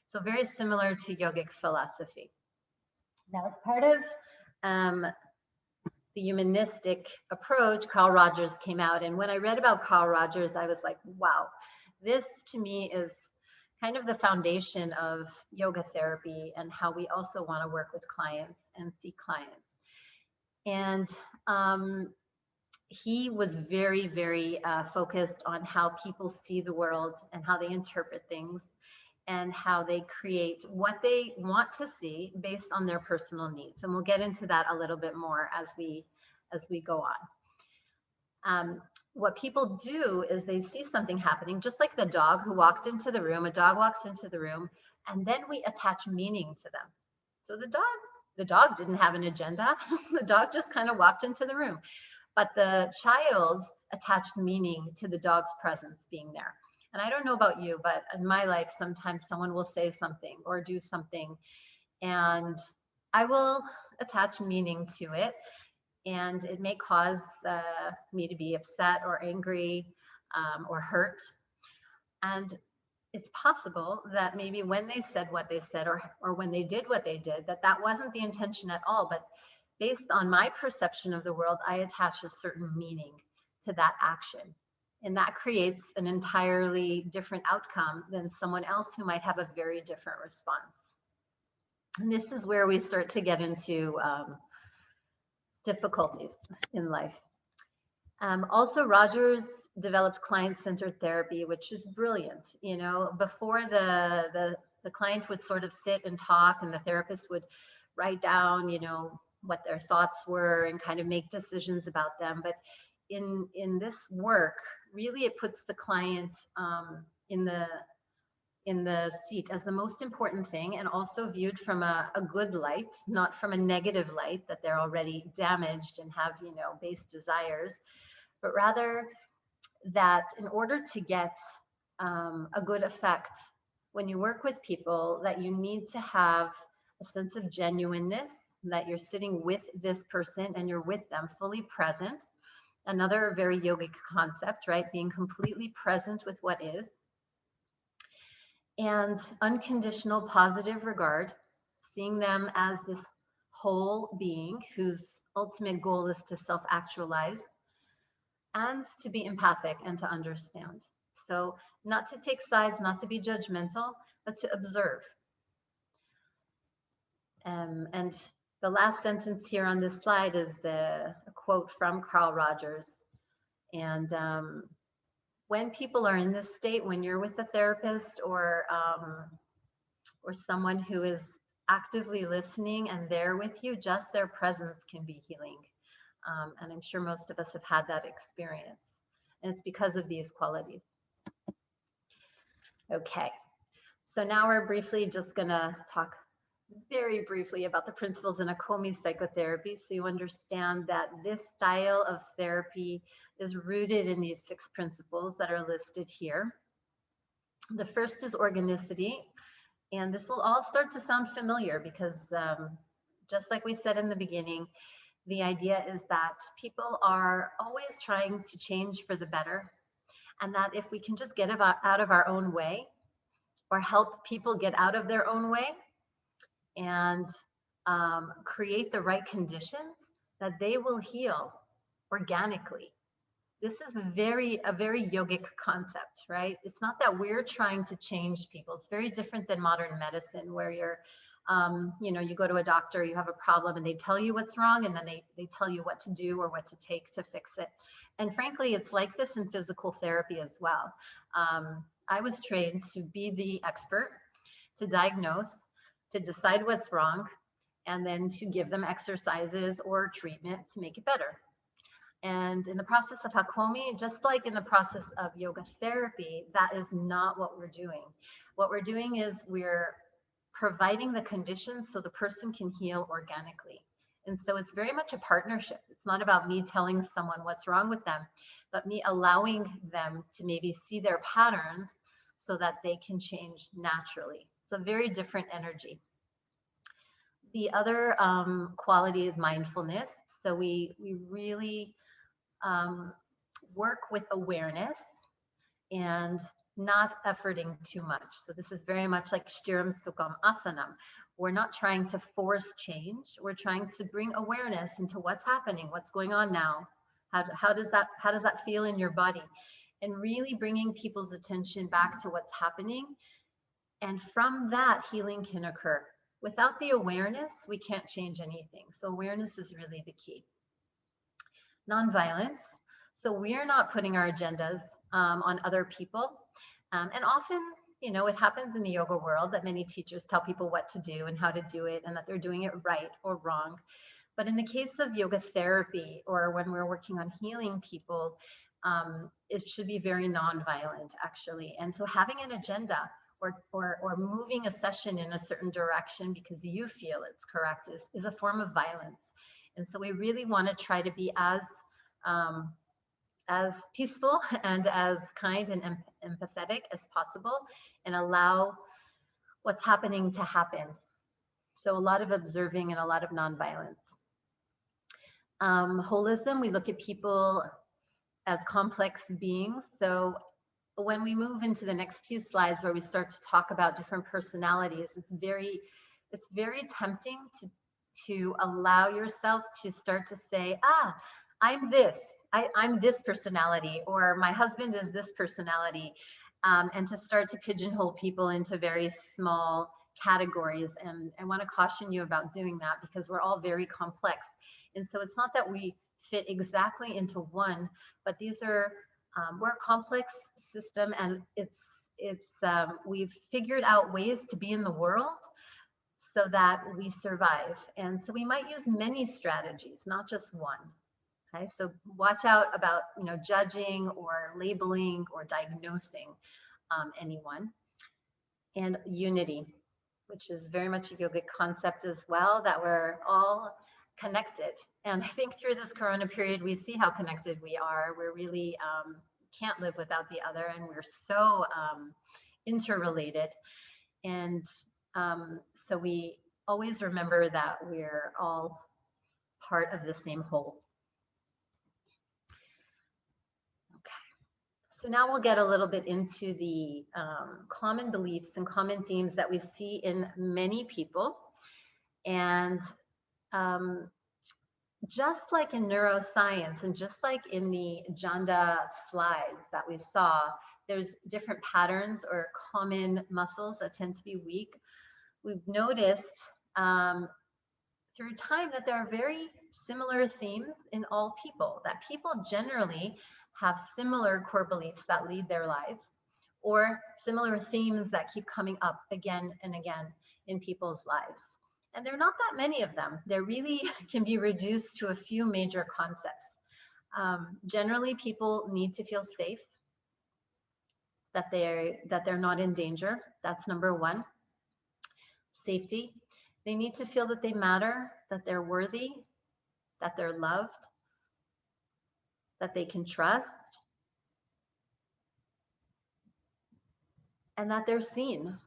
So very similar to yogic philosophy. Now, as part of the humanistic approach, Carl Rogers came out. And when I read about Carl Rogers, I was like, wow, this to me is kind of the foundation of yoga therapy and how we also want to work with clients and see clients. And he was very, very focused on how people see the world and how they interpret things and how they create what they want to see based on their personal needs. And we'll get into that a little bit more as we go on. What people do is they see something happening, just like the dog who walked into the room. A dog walks into the room, and then we attach meaning to them. So the dog didn't have an agenda. The dog just kind of walked into the room. But the child attached meaning to the dog's presence being there. And I don't know about you, but in my life, sometimes someone will say something or do something, and I will attach meaning to it. And it may cause me to be upset or angry or hurt. And it's possible that maybe when they said what they said or when they did what they did, that wasn't the intention at all. But based on my perception of the world, I attach a certain meaning to that action. And that creates an entirely different outcome than someone else who might have a very different response. And this is where we start to get into difficulties in life. Also, Rogers developed client-centered therapy, which is brilliant. Before the client would sort of sit and talk, and the therapist would write down, what their thoughts were and kind of make decisions about them. But in this work, really, it puts the client in the seat as the most important thing, and also viewed from a good light, not from a negative light that they're already damaged and have, base desires, but rather that in order to get a good effect when you work with people, that you need to have a sense of genuineness, that you're sitting with this person and you're with them fully present. Another very yogic concept, right? Being completely present with what is. And unconditional positive regard, seeing them as this whole being whose ultimate goal is to self-actualize and to be empathic and to understand. So not to take sides, not to be judgmental, but to observe. And the last sentence here on this slide is a quote from Carl Rogers. And when people are in this state, when you're with a therapist or someone who is actively listening and there with you, just their presence can be healing. And I'm sure most of us have had that experience. And it's because of these qualities. Okay, so now we're briefly just gonna talk very briefly about the principles in Hakomi psychotherapy so you understand that this style of therapy is rooted in these 6 principles that are listed here. The first is organicity, and this will all start to sound familiar because just like we said in the beginning, the idea is that people are always trying to change for the better, and that if we can just get out of our own way or help people get out of their own way and create the right conditions, that they will heal organically. This is a very yogic concept, right? It's not that we're trying to change people. It's very different than modern medicine where you're, you go to a doctor, you have a problem and they tell you what's wrong and then they tell you what to do or what to take to fix it. And frankly, it's like this in physical therapy as well. I was trained to be the expert, to diagnose, to decide what's wrong, and then to give them exercises or treatment to make it better. And in the process of Hakomi, just like in the process of yoga therapy, that is not what we're doing. What we're doing is we're providing the conditions so the person can heal organically. And so it's very much a partnership. It's not about me telling someone what's wrong with them, but me allowing them to maybe see their patterns so that they can change naturally. It's a very different energy. The other quality is mindfulness. So we really work with awareness and not efforting too much. So this is very much like Stiram Sukham Asanam. We're not trying to force change. We're trying to bring awareness into what's happening, what's going on now. How does that feel in your body? And really bringing people's attention back to what's happening. And from that, healing can occur. Without the awareness, we can't change anything. So awareness is really the key. Nonviolence. So we're not putting our agendas on other people. And often, it happens in the yoga world that many teachers tell people what to do and how to do it and that they're doing it right or wrong. But in the case of yoga therapy or when we're working on healing people, it should be very nonviolent, actually. And so having an agenda or moving a session in a certain direction because you feel it's correct is a form of violence. And so we really want to try to be as peaceful and as kind and empathetic as possible and allow what's happening to happen. So a lot of observing and a lot of nonviolence. Holism, we look at people as complex beings. So when we move into the next few slides where we start to talk about different personalities, it's very tempting to allow yourself to start to say, I'm this. I'm this personality, or my husband is this personality, and to start to pigeonhole people into very small categories. And I want to caution you about doing that because we're all very complex. And so it's not that we fit exactly into one, but these are, we're a complex system, and we've figured out ways to be in the world so that we survive. And so we might use many strategies, not just one. Okay, so watch out about judging or labeling or diagnosing anyone. And unity, which is very much a yogic concept as well, that we're all connected. And I think through this corona period, we see how connected we are. We're really can't live without the other, and we're so interrelated. And so we always remember that we're all part of the same whole. So now we'll get a little bit into the common beliefs and common themes that we see in many people. And just like in neuroscience and just like in the Janda slides that we saw, there's different patterns or common muscles that tend to be weak. We've noticed through time that there are very similar themes in all people, that people generally have similar core beliefs that lead their lives, or similar themes that keep coming up again and again in people's lives. And there are not that many of them. They really can be reduced to a few major concepts. Generally, people need to feel safe, that they're not in danger. That's number one. Safety. They need to feel that they matter, that they're worthy, that they're loved, that they can trust, and that they're seen.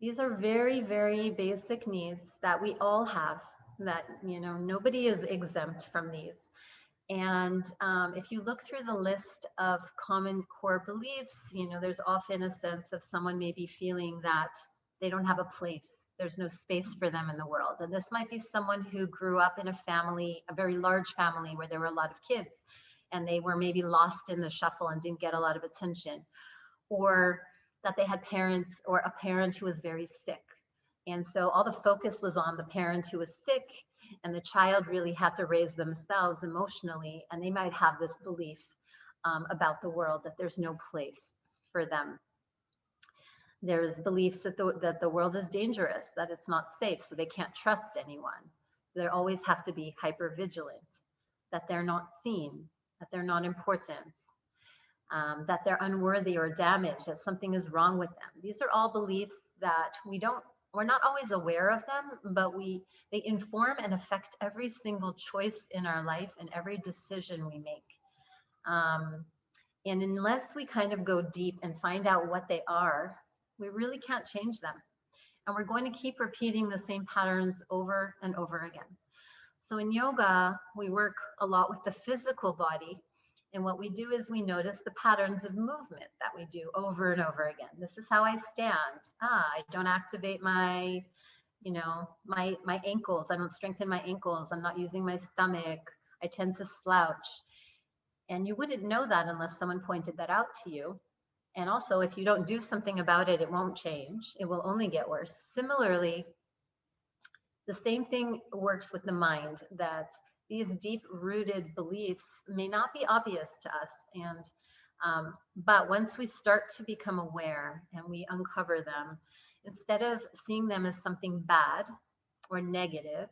These are very, very basic needs that we all have, that, nobody is exempt from these. And if you look through the list of common core beliefs, there's often a sense of someone maybe feeling that they don't have a place. There's no space for them in the world. And this might be someone who grew up in a family, a very large family where there were a lot of kids, and they were maybe lost in the shuffle and didn't get a lot of attention. Or that they had parents, or a parent who was very sick. And so all the focus was on the parent who was sick, and the child really had to raise themselves emotionally. And they might have this belief about the world, that there's no place for them. There's beliefs that the world is dangerous, that it's not safe, so they can't trust anyone. So they always have to be hyper vigilant, that they're not seen, that they're not important, that they're unworthy or damaged, that something is wrong with them. These are all beliefs that we're not always aware of them, but they inform and affect every single choice in our life and every decision we make. And unless we kind of go deep and find out what they are, we really can't change them. And we're going to keep repeating the same patterns over and over again. So in yoga, we work a lot with the physical body. And what we do is we notice the patterns of movement that we do over and over again. This is how I stand. I don't activate my ankles. I don't strengthen my ankles. I'm not using my stomach. I tend to slouch. And you wouldn't know that unless someone pointed that out to you. And also, if you don't do something about it, it won't change. It will only get worse. Similarly, the same thing works with the mind, that these deep-rooted beliefs may not be obvious to us, but once we start to become aware and we uncover them, instead of seeing them as something bad or negative,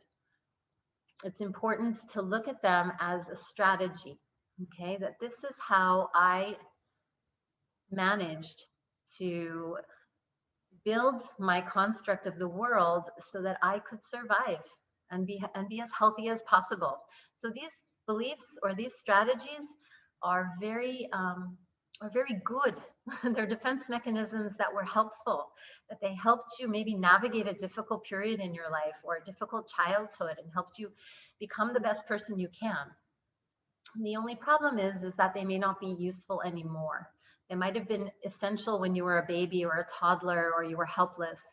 it's important to look at them as a strategy, okay? That this is how I managed to build my construct of the world so that I could survive and be as healthy as possible. So these beliefs or these strategies are very good. They're defense mechanisms that were helpful, that they helped you maybe navigate a difficult period in your life or a difficult childhood and helped you become the best person you can. The only problem is that they may not be useful anymore. They might have been essential when you were a baby or a toddler, or you were helpless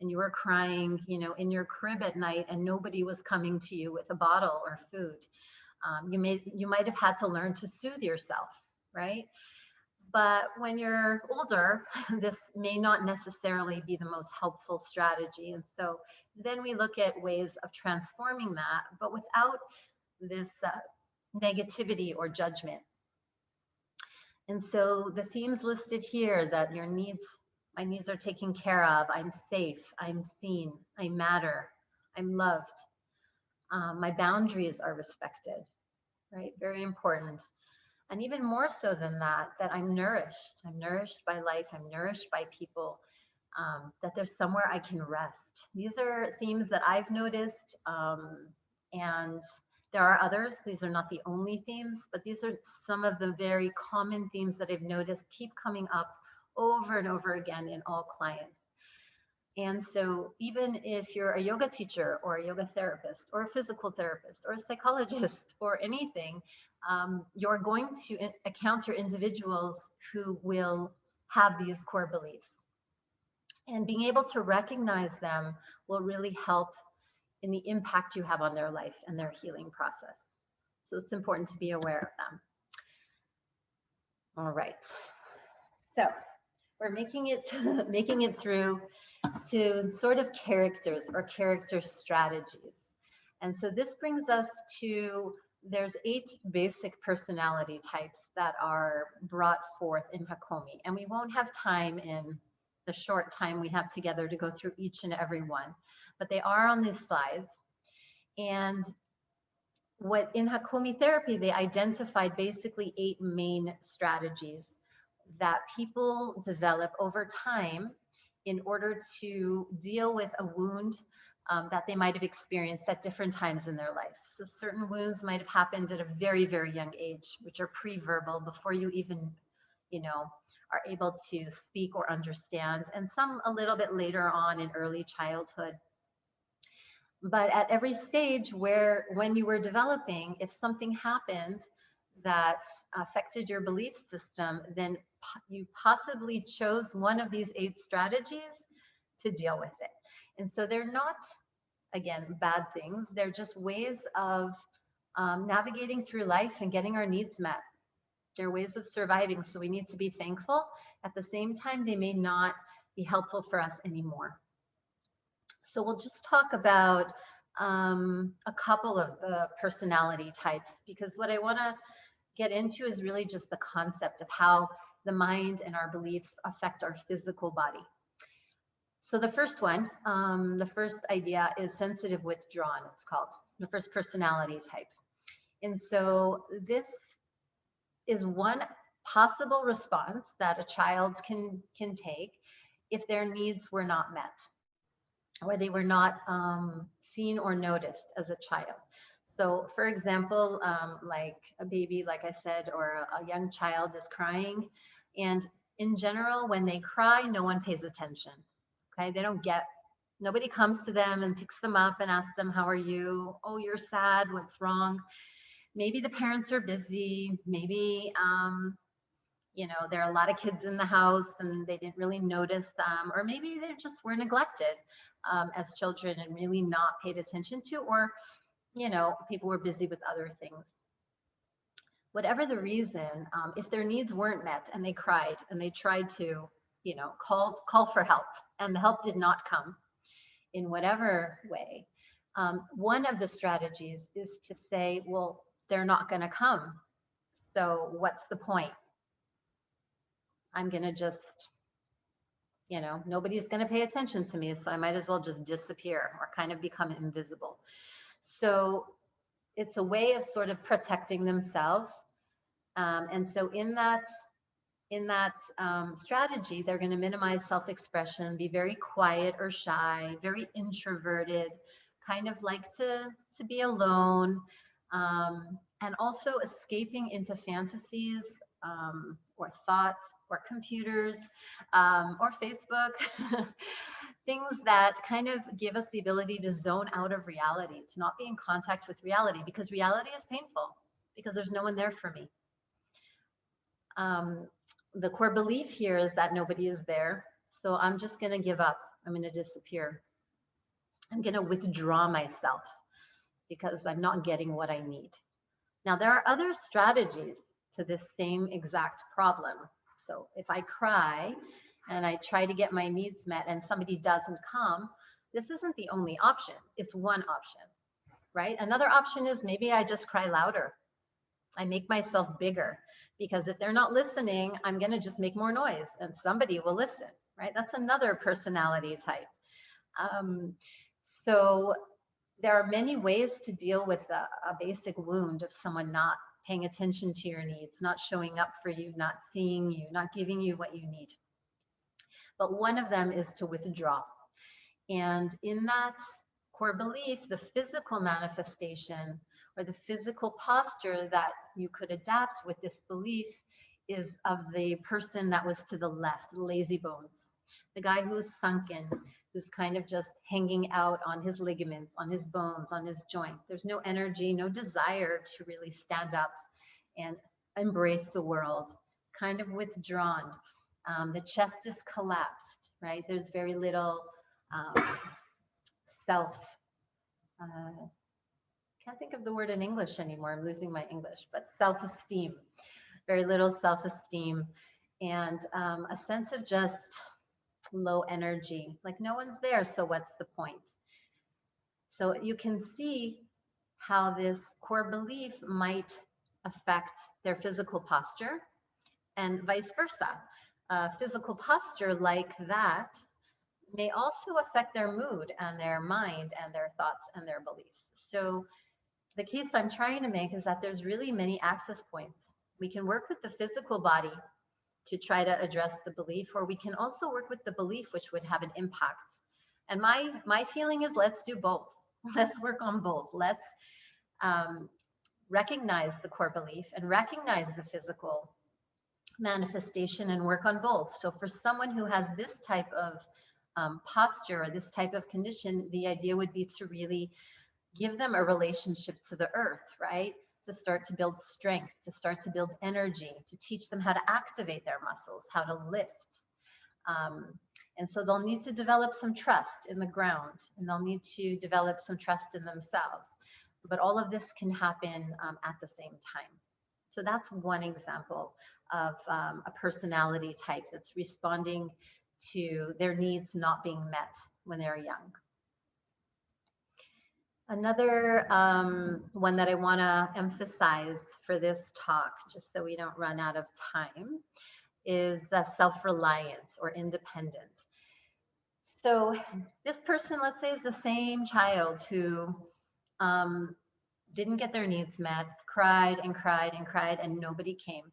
and you were crying, in your crib at night, and nobody was coming to you with a bottle or food. You might have had to learn to soothe yourself, right? But when you're older, this may not necessarily be the most helpful strategy. And so then we look at ways of transforming that, but without this negativity or judgment. And so the themes listed here, that my needs are taken care of, I'm safe, I'm seen, I matter, I'm loved, my boundaries are respected, right? Very important. And even more so than that I'm nourished by life, I'm nourished by people, that there's somewhere I can rest. These are themes that I've noticed, and there are others. These are not the only themes, but these are some of the very common themes that I've noticed keep coming up over and over again in all clients. And so even if you're a yoga teacher or a yoga therapist or a physical therapist or a psychologist or anything, you're going to encounter individuals who will have these core beliefs. And being able to recognize them will really help in the impact you have on their life and their healing process. So it's important to be aware of them. All right. So we're making it through to sort of characters or character strategies. And so this brings us to, there's 8 basic personality types that are brought forth in Hakomi. And we won't have time in the short time we have together to go through each and every one, but they are on these slides. And what in Hakomi therapy, they identified basically 8 main strategies that people develop over time in order to deal with a wound that they might have experienced at different times in their life. So certain wounds might have happened at a very, very young age, which are pre-verbal, before you even, are able to speak or understand, and some a little bit later on in early childhood. But at every stage when you were developing, if something happened that affected your belief system, then you possibly chose one of these 8 strategies to deal with it. And so they're not, again, bad things. They're just ways of navigating through life and getting our needs met. They're ways of surviving. So we need to be thankful. At the same time, they may not be helpful for us anymore. So we'll just talk about a couple of the personality types, because what I want to get into is really just the concept of how the mind and our beliefs affect our physical body. So the first one, the first idea is sensitive withdrawn, it's called, the first personality type. And so this is one possible response that a child can take if their needs were not met, or they were not seen or noticed as a child. So for example, like a baby, like I said, or a young child is crying, and in general, when they cry, no one pays attention. Okay, nobody comes to them and picks them up and asks them, how are you? Oh, you're sad, what's wrong? Maybe the parents are busy, maybe, there are a lot of kids in the house and they didn't really notice them, or maybe they just were neglected as children and really not paid attention to, or, people were busy with other things. Whatever the reason, if their needs weren't met and they cried and they tried to, call for help, and the help did not come in whatever way, one of the strategies is to say, well, they're not going to come. So what's the point? I'm going to just, nobody's going to pay attention to me, so I might as well just disappear or kind of become invisible. So it's a way of sort of protecting themselves. And so in that strategy, they're going to minimize self-expression, be very quiet or shy, very introverted, kind of like to be alone, and also escaping into fantasies or thoughts or computers or Facebook, things that kind of give us the ability to zone out of reality, to not be in contact with reality, because reality is painful, because there's no one there for me. The core belief here is that nobody is there. So I'm just going to give up. I'm going to disappear. I'm going to withdraw myself because I'm not getting what I need. Now, there are other strategies to this same exact problem. So if I cry and I try to get my needs met and somebody doesn't come, this isn't the only option. It's one option, right? Another option is maybe I just cry louder. I make myself bigger, because if they're not listening, I'm going to just make more noise and somebody will listen, right? That's another personality type. So there are many ways to deal with a basic wound of someone not paying attention to your needs, not showing up for you, not seeing you, not giving you what you need. But one of them is to withdraw. And in that core belief, the physical manifestation or the physical posture that you could adapt with this belief is of the person that was to the left, lazy bones, the guy who is sunken, who's kind of just hanging out on his ligaments, on his bones, on his joint. There's no energy, no desire to really stand up and embrace the world, kind of withdrawn. The chest is collapsed, right? There's very little can't think of the word in English anymore. I'm losing my English, but self-esteem, very little self-esteem, and a sense of just low energy, like no one's there, so what's the point? So you can see how this core belief might affect their physical posture and vice versa. Physical posture like that may also affect their mood and their mind and their thoughts and their beliefs. So the case I'm trying to make is that there's really many access points. We can work with the physical body to try to address the belief, or we can also work with the belief, which would have an impact. And my feeling is, let's do both. Let's work on both. Let's recognize the core belief and recognize the physical manifestation and work on both. So for someone who has this type of posture or this type of condition, the idea would be to really give them a relationship to the earth, right? To start to build strength, to start to build energy, to teach them how to activate their muscles, how to lift. And so they'll need to develop some trust in the ground, and they'll need to develop some trust in themselves. But all of this can happen at the same time. So that's one example of a personality type that's responding to their needs not being met when they're young. Another one that I want to emphasize for this talk, just so we don't run out of time, is self-reliant or independent. So this person, let's say, is the same child who didn't get their needs met, cried and cried and cried, and nobody came.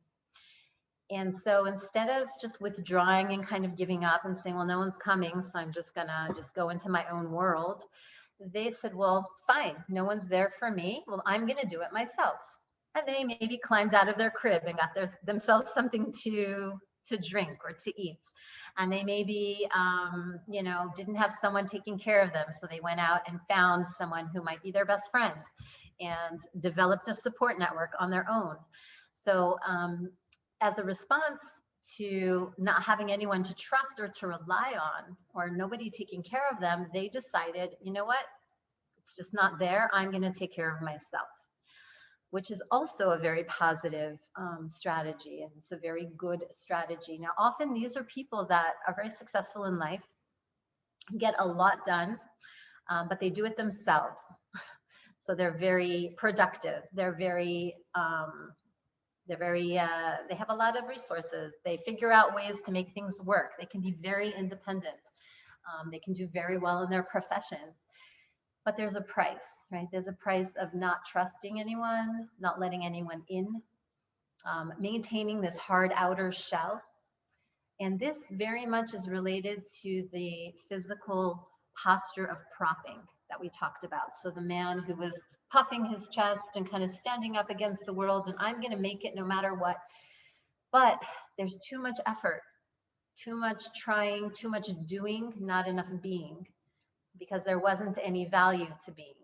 And so instead of just withdrawing and kind of giving up and saying, well, no one's coming, so I'm just gonna go into my own world, they said, well, fine, no one's there for me. Well, I'm gonna do it myself. And they maybe climbed out of their crib and got themselves something to drink or to eat. And they maybe, didn't have someone taking care of them. So they went out and found someone who might be their best friend and developed a support network on their own. So as a response to not having anyone to trust or to rely on, or nobody taking care of them, they decided, you know what, it's just not there. I'm going to take care of myself, which is also a very positive strategy, and it's a very good strategy. Now, often these are people that are very successful in life, get a lot done, but they do it themselves. So they're very productive. They have a lot of resources. They figure out ways to make things work. They can be very independent. They can do very well in their professions. But there's a price, right? There's a price of not trusting anyone, not letting anyone in, maintaining this hard outer shell. And this very much is related to the physical posture of propping that we talked about. So the man who was puffing his chest and kind of standing up against the world, and I'm going to make it no matter what. But there's too much effort, too much trying, too much doing, not enough being, because there wasn't any value to being,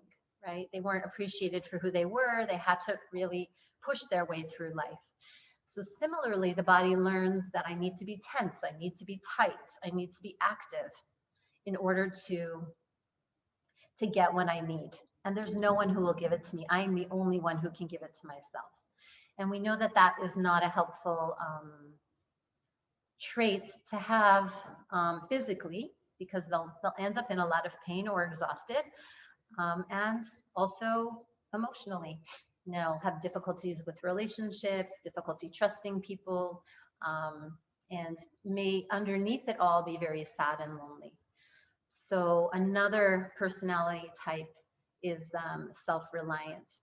right? They weren't appreciated for who they were. They had to really push their way through life. So similarly, the body learns that I need to be tense, I need to be tight, I need to be active in order to get what I need. And there's no one who will give it to me. I am the only one who can give it to myself. And we know that that is not a helpful trait to have physically, because they'll end up in a lot of pain or exhausted, and also emotionally. They'll have difficulties with relationships, difficulty trusting people, and may underneath it all be very sad and lonely. So another personality type is self-reliant,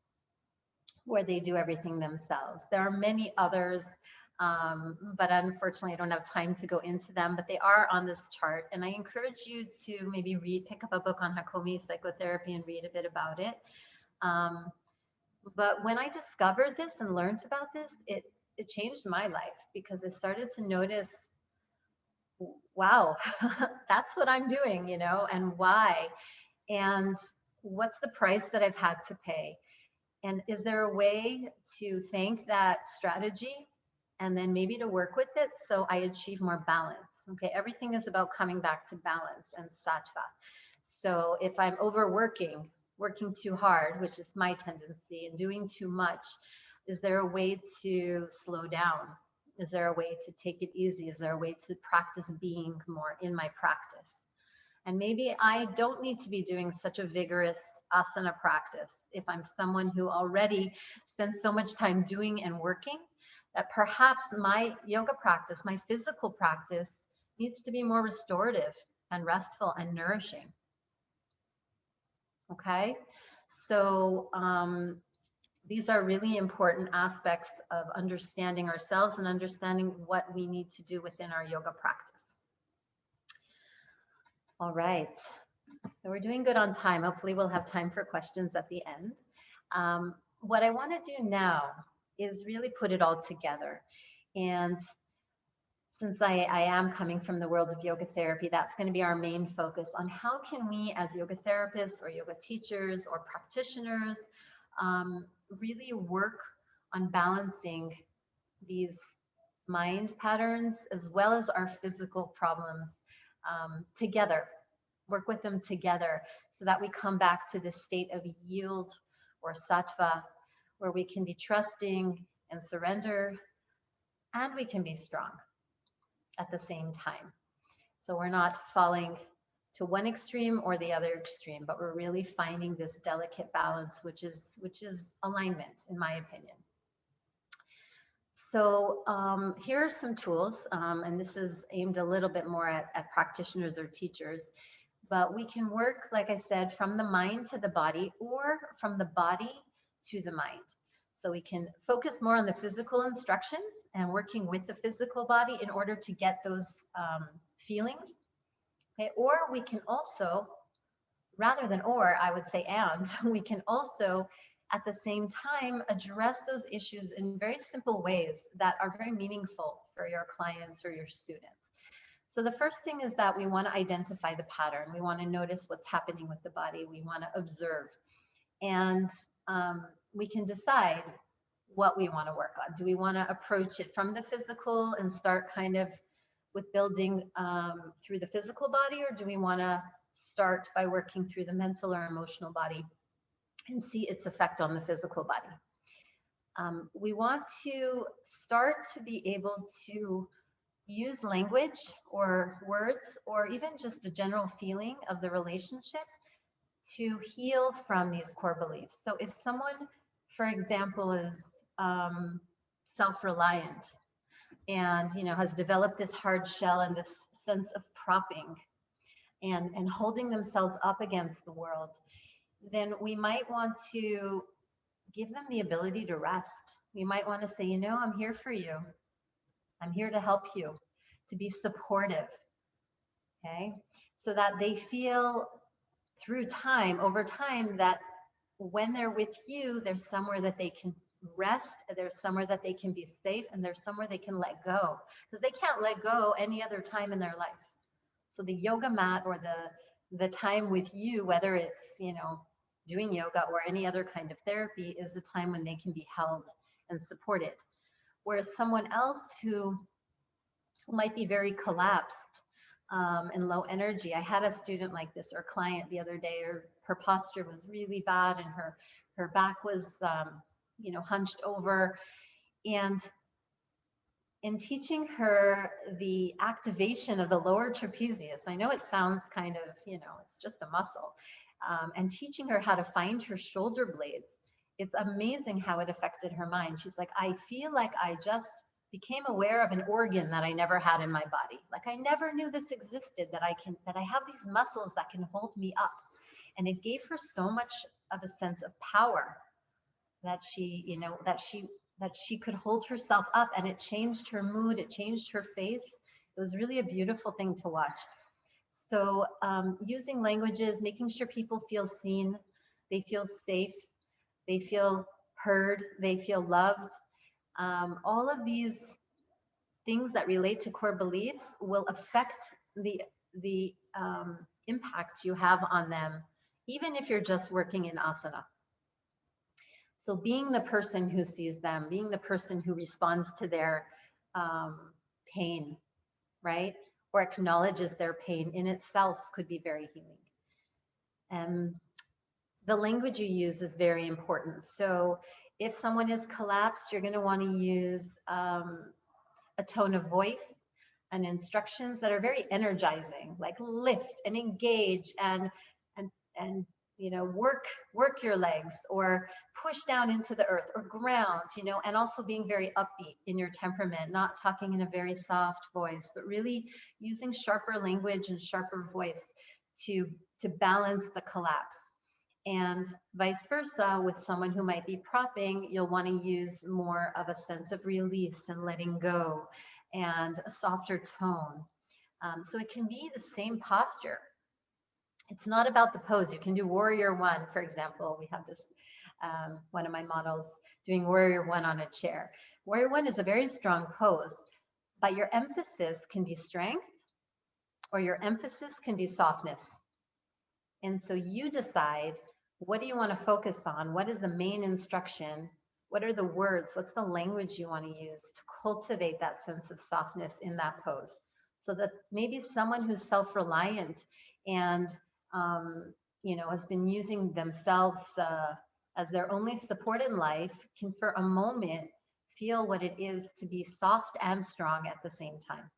where they do everything themselves. There are many others, but unfortunately I don't have time to go into them, but they are on this chart. And I encourage you to maybe pick up a book on Hakomi psychotherapy and read a bit about it. But when I discovered this and learned about this, it changed my life, because I started to notice, wow, that's what I'm doing, and why, and what's the price that I've had to pay? And is there a way to thank that strategy and then maybe to work with it so I achieve more balance? Okay, everything is about coming back to balance and sattva. So if I'm overworking, working too hard, which is my tendency, and doing too much, is there a way to slow down? Is there a way to take it easy? Is there a way to practice being more in my practice? And maybe I don't need to be doing such a vigorous asana practice if I'm someone who already spends so much time doing and working, that perhaps my yoga practice, my physical practice, needs to be more restorative and restful and nourishing. Okay, so These are really important aspects of understanding ourselves and understanding what we need to do within our yoga practice. All right, so we're doing good on time. Hopefully we'll have time for questions at the end. What I want to do now is really put it all together. And since I am coming from the world of yoga therapy, that's going to be our main focus on how can we as yoga therapists or yoga teachers or practitioners really work on balancing these mind patterns as well as our physical problems together, work with them together so that we come back to this state of yield or sattva, where we can be trusting and surrender, and we can be strong at the same time. So we're not falling to one extreme or the other extreme, but we're really finding this delicate balance, which is alignment, in my opinion. So here are some tools, and this is aimed a little bit more at practitioners or teachers, but we can work, like I said, from the mind to the body or from the body to the mind. So we can focus more on the physical instructions and working with the physical body in order to get those feelings. Okay, or we can also, rather than or, I would say and, we can also at the same time address those issues in very simple ways that are very meaningful for your clients or your students. So the first thing is that we want to identify the pattern. We want to notice what's happening with the body. We want to observe. And we can decide what we want to work on. Do we want to approach it from the physical and start kind of with building through the physical body, or do we want to start by working through the mental or emotional body and see its effect on the physical body? We want to start to be able to use language or words or even just a general feeling of the relationship to heal from these core beliefs. So if someone, for example, is self-reliant and has developed this hard shell and this sense of propping and holding themselves up against the world, then we might want to give them the ability to rest. We might want to say, I'm here for you. I'm here to help you, to be supportive, okay? So that they feel through time, over time, that when they're with you, there's somewhere that they can rest, there's somewhere that they can be safe, and there's somewhere they can let go, because they can't let go any other time in their life. So the yoga mat or the time with you, whether it's, doing yoga or any other kind of therapy, is a time when they can be held and supported. Whereas someone else who might be very collapsed and low energy. I had a student like this, or client the other day, her posture was really bad and her back was, hunched over. And in teaching her the activation of the lower trapezius, I know it sounds kind of, it's just a muscle, and teaching her how to find her shoulder blades, it's amazing how it affected her mind. She's like, I feel like I just became aware of an organ that I never had in my body. Like I never knew this existed, that I have these muscles that can hold me up. And it gave her so much of a sense of power that she, that she could hold herself up, and it changed her mood, it changed her face. It was really a beautiful thing to watch. So using languages, making sure people feel seen, they feel safe, they feel heard, they feel loved. All of these things that relate to core beliefs will affect the impact you have on them, even if you're just working in asana. So being the person who sees them, being the person who responds to their pain, right? Or acknowledges their pain in itself could be very healing. The language you use is very important. So if someone is collapsed, you're going to want to use a tone of voice and instructions that are very energizing, like lift and engage and work your legs, or push down into the earth, or ground, and also being very upbeat in your temperament, not talking in a very soft voice, but really using sharper language and sharper voice to balance the collapse. And vice versa, with someone who might be propping, you'll want to use more of a sense of release and letting go and a softer tone. So it can be the same posture. It's not about the pose. You can do warrior one, for example. We have this, one of my models doing warrior one on a chair. Warrior one is a very strong pose, but your emphasis can be strength or your emphasis can be softness. And so you decide, what do you want to focus on? What is the main instruction? What are the words? What's the language you want to use to cultivate that sense of softness in that pose? So that maybe someone who's self-reliant and has been using themselves as their only support in life can, for a moment, feel what it is to be soft and strong at the same time.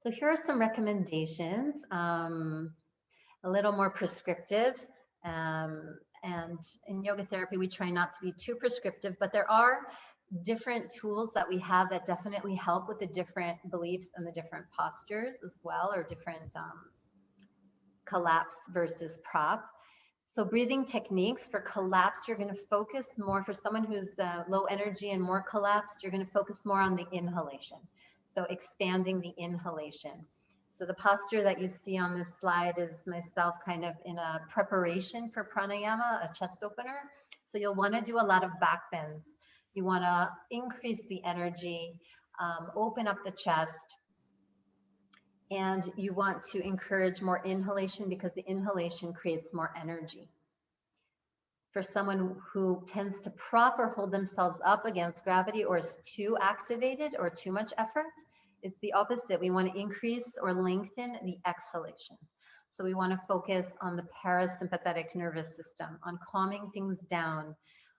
So here are some recommendations, a little more prescriptive. And in yoga therapy, we try not to be too prescriptive, but there are different tools that we have that definitely help with the different beliefs and the different postures as well, or different collapse versus prop. So breathing techniques for collapse, you're going to focus more, for someone who's low energy and more collapsed, you're going to focus more on the inhalation. So expanding the inhalation. So the posture that you see on this slide is myself kind of in a preparation for pranayama, a chest opener. So you'll want to do a lot of back bends. You want to increase the energy, open up the chest, and you want to encourage more inhalation because the inhalation creates more energy. For someone who tends to prop or hold themselves up against gravity or is too activated or too much effort, it's the opposite. We want to increase or lengthen the exhalation. So we want to focus on the parasympathetic nervous system, on calming things down,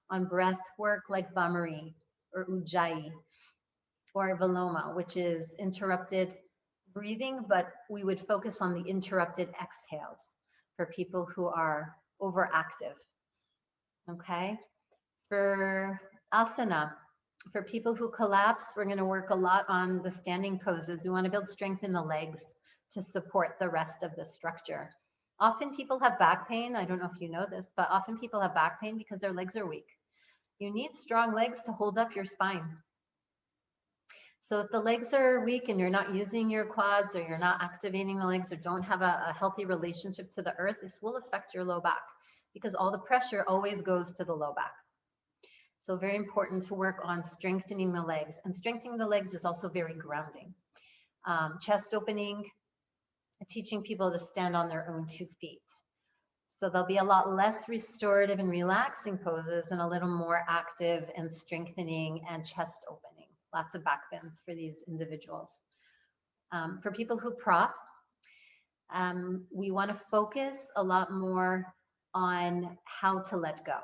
on breath work like Bhamari or Ujjayi or Viloma, which is interrupted breathing, but we would focus on the interrupted exhales for people who are overactive. Okay, for asana, for people who collapse, we're going to work a lot on the standing poses. We want to build strength in the legs to support the rest of the structure. Often people have back pain. I don't know if you know this, but often people have back pain because their legs are weak. You need strong legs to hold up your spine. So if the legs are weak and you're not using your quads or you're not activating the legs or don't have a healthy relationship to the earth, this will affect your low back because all the pressure always goes to the low back. So very important to work on strengthening the legs, and strengthening the legs is also very grounding. Chest opening, teaching people to stand on their own 2 feet. So there'll be a lot less restorative and relaxing poses and a little more active and strengthening and chest opening. Lots of back bends for these individuals. For people who prop, we want to focus a lot more on how to let go.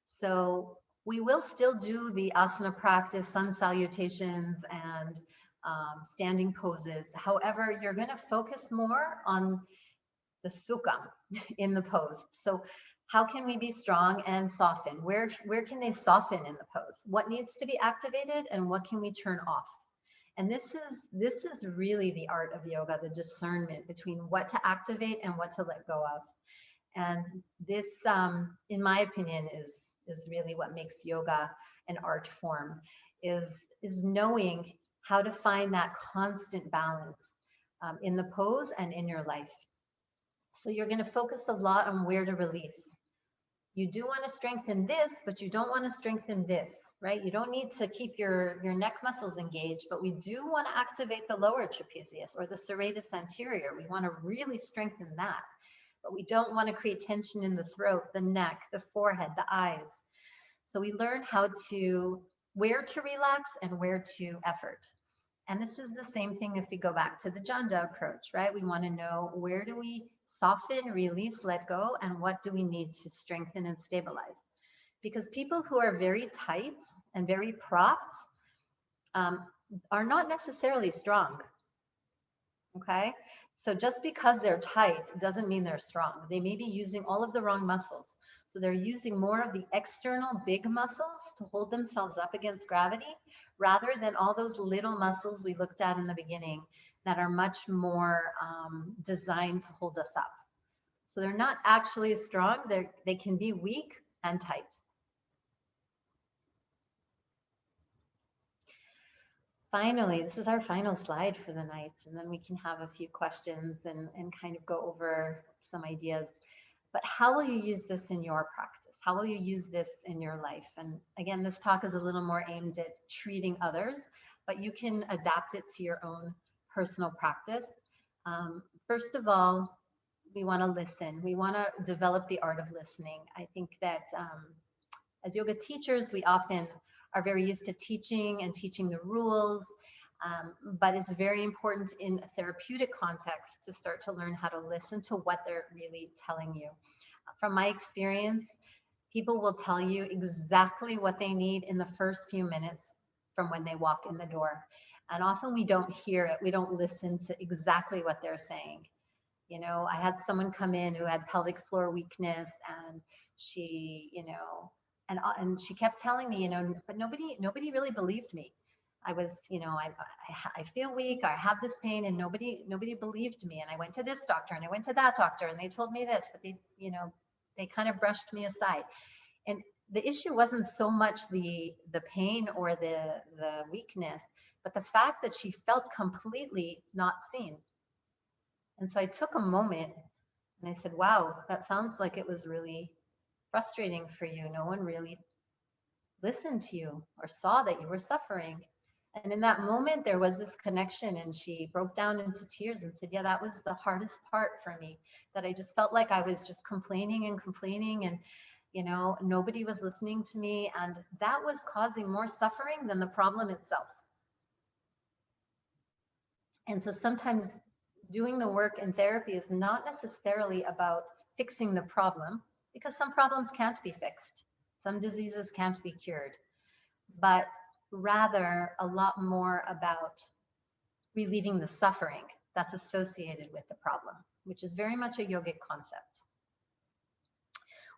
So we will still do the asana practice, sun salutations, and standing poses. However, you're going to focus more on the sukha in the pose. So how can we be strong and soften? Where can they soften in the pose? What needs to be activated and what can we turn off? And this is really the art of yoga, the discernment between what to activate and what to let go of. And this, in my opinion, is really what makes yoga an art form, is knowing how to find that constant balance in the pose and in your life. So you're going to focus a lot on where to release. You do want to strengthen this, but you don't want to strengthen this, right? You don't need to keep your neck muscles engaged, but we do want to activate the lower trapezius or the serratus anterior. We want to really strengthen that, but we don't want to create tension in the throat, the neck, the forehead, the eyes. So we learn where to relax and where to effort. And this is the same thing if we go back to the Janda approach, right? We want to know, where do we soften, release, let go, and what do we need to strengthen and stabilize? Because people who are very tight and very propped are not necessarily strong, okay? So just because they're tight doesn't mean they're strong. They may be using all of the wrong muscles. So they're using more of the external big muscles to hold themselves up against gravity, rather than all those little muscles we looked at in the beginning that are much more designed to hold us up. So they're not actually strong. They can be weak and tight. Finally, this is our final slide for the night, and then we can have a few questions and kind of go over some ideas. But how will you use this in your practice? How will you use this in your life? And again, this talk is a little more aimed at treating others, but you can adapt it to your own personal practice. First of all, we want to listen. We want to develop the art of listening. I think that as yoga teachers, we often are very used to teaching and teaching the rules, but it's very important in a therapeutic context to start to learn how to listen to what they're really telling you. From my experience, people will tell you exactly what they need in the first few minutes from when they walk in the door. And often we don't hear it. We don't listen to exactly what they're saying. You know, I had someone come in who had pelvic floor weakness, and she, and she kept telling me, but nobody really believed me. I was, I feel weak, I have this pain, and nobody believed me. And I went to this doctor and I went to that doctor, and they told me this, but they kind of brushed me aside. And the issue wasn't so much the pain or the weakness, but the fact that she felt completely not seen. And so I took a moment and I said, wow, that sounds like it was really frustrating for you. No one really listened to you or saw that you were suffering. And in that moment, there was this connection, and she broke down into tears and said, yeah, that was the hardest part for me, that I just felt like I was just complaining and complaining, and nobody was listening to me. And that was causing more suffering than the problem itself. And so sometimes doing the work in therapy is not necessarily about fixing the problem, because some problems can't be fixed. Some diseases can't be cured, but rather a lot more about relieving the suffering that's associated with the problem, which is very much a yogic concept.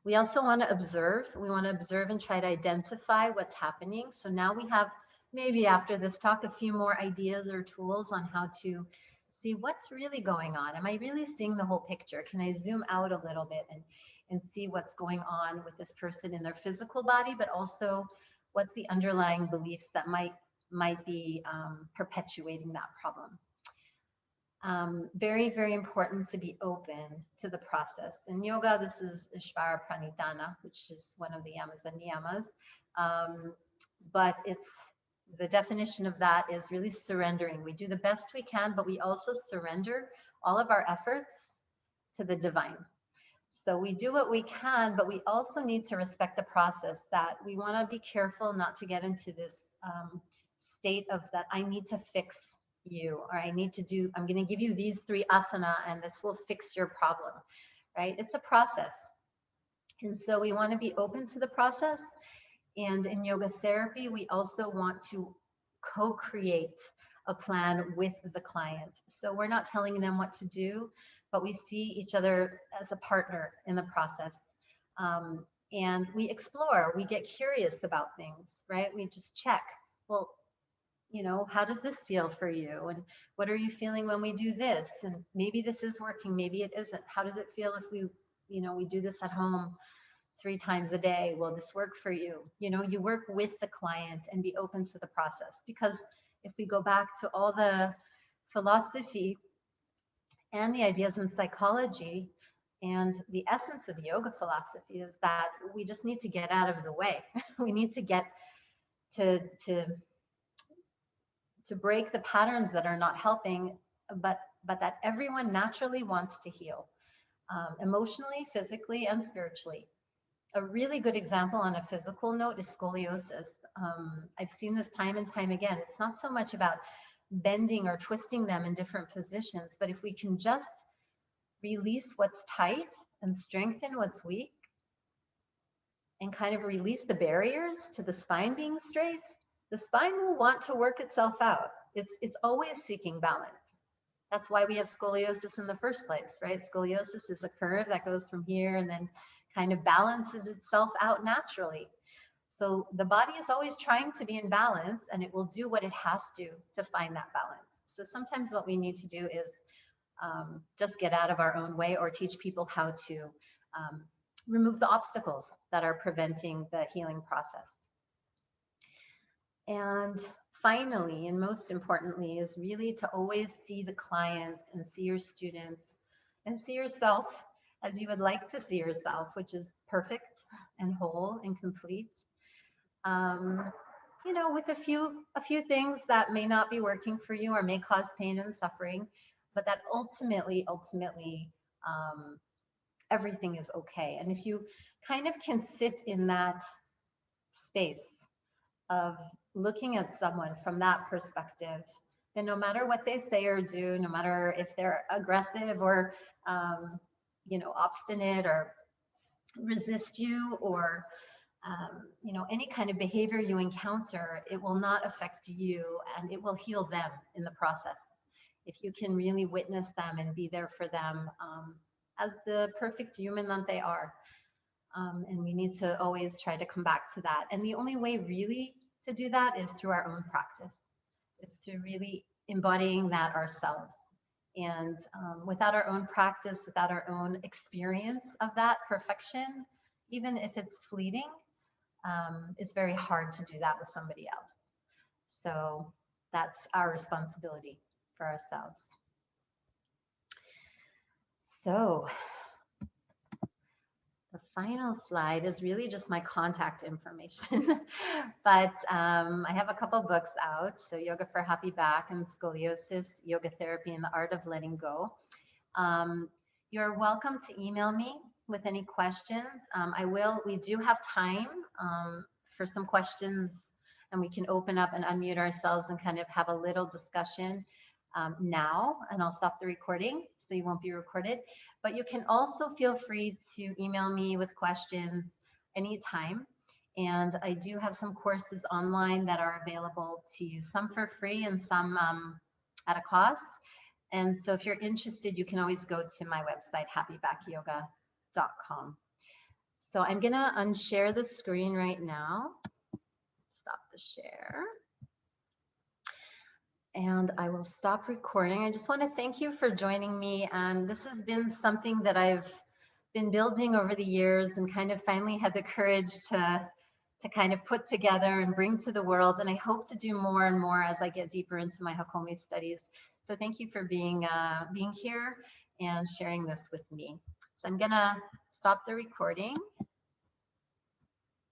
We also want to observe. We want to observe and try to identify what's happening. So now we have, maybe after this talk, a few more ideas or tools on how to see what's really going on. Am I really seeing the whole picture? Can I zoom out a little bit and see what's going on with this person in their physical body, but also what's the underlying beliefs that might be perpetuating that problem? Very, very important to be open to the process. In yoga, this is Ishvara Pranidhana, which is one of the yamas and niyamas. But the definition of that is really surrendering. We do the best we can, but we also surrender all of our efforts to the divine. So we do what we can, but we also need to respect the process, that we want to be careful not to get into this state of that I need to fix you, or I'm going to give you these 3 asana and this will fix your problem, right? It's a process. And so we want to be open to the process. And in yoga therapy, we also want to co-create a plan with the client. So we're not telling them what to do, but we see each other as a partner in the process. And we explore, we get curious about things, right? We just check, well, how does this feel for you? And what are you feeling when we do this? And maybe this is working, maybe it isn't. How does it feel if we do this at home 3 times a day? Will this work for you? You work with the client and be open to the process. Because if we go back to all the philosophy and the ideas in psychology, and the essence of yoga philosophy is that we just need to get out of the way. We need to get to break the patterns that are not helping, but that everyone naturally wants to heal, emotionally, physically, and spiritually. A really good example on a physical note is scoliosis. I've seen this time and time again. It's not so much about bending or twisting them in different positions, but if we can just release what's tight and strengthen what's weak, and kind of release the barriers to the spine being straight, the spine will want to work itself out. It's always seeking balance. That's why we have scoliosis in the first place, right? Scoliosis is a curve that goes from here and then kind of balances itself out naturally. So the body is always trying to be in balance, and it will do what it has to find that balance. So sometimes what we need to do is just get out of our own way or teach people how to remove the obstacles that are preventing the healing process. And finally, and most importantly, is really to always see the clients and see your students and see yourself as you would like to see yourself, which is perfect and whole and complete. You know, with a few things that may not be working for you or may cause pain and suffering, but that ultimately, everything is okay. And if you kind of can sit in that space of looking at someone from that perspective, then no matter what they say or do, no matter if they're aggressive or, you know, obstinate or resist you or, you know, any kind of behavior you encounter, it will not affect you and it will heal them in the process. If you can really witness them and be there for them as the perfect human that they are. And we need to always try to come back to that. And the only way really to do that is through our own practice. It's through really embodying that ourselves. And without our own practice, without our own experience of that perfection, even if it's fleeting, it's very hard to do that with somebody else. So that's our responsibility for ourselves. So the final slide is really just my contact information, but I have a couple books out. So Yoga for Happy Back and Scoliosis, Yoga Therapy and the Art of Letting Go. You're welcome to email me with any questions. We do have time for some questions, and we can open up and unmute ourselves and kind of have a little discussion now, and I'll stop the recording so you won't be recorded. But you can also feel free to email me with questions anytime. And I do have some courses online that are available to you, some for free and some at a cost. And so if you're interested, you can always go to my website, happybackyoga.com. So I'm gonna unshare the screen right now. Stop the share. And I will stop recording. I just want to thank you for joining me. And this has been something that I've been building over the years and kind of finally had the courage to kind of put together and bring to the world. And I hope to do more and more as I get deeper into my Hakomi studies. So thank you for being here and sharing this with me. So I'm gonna stop the recording.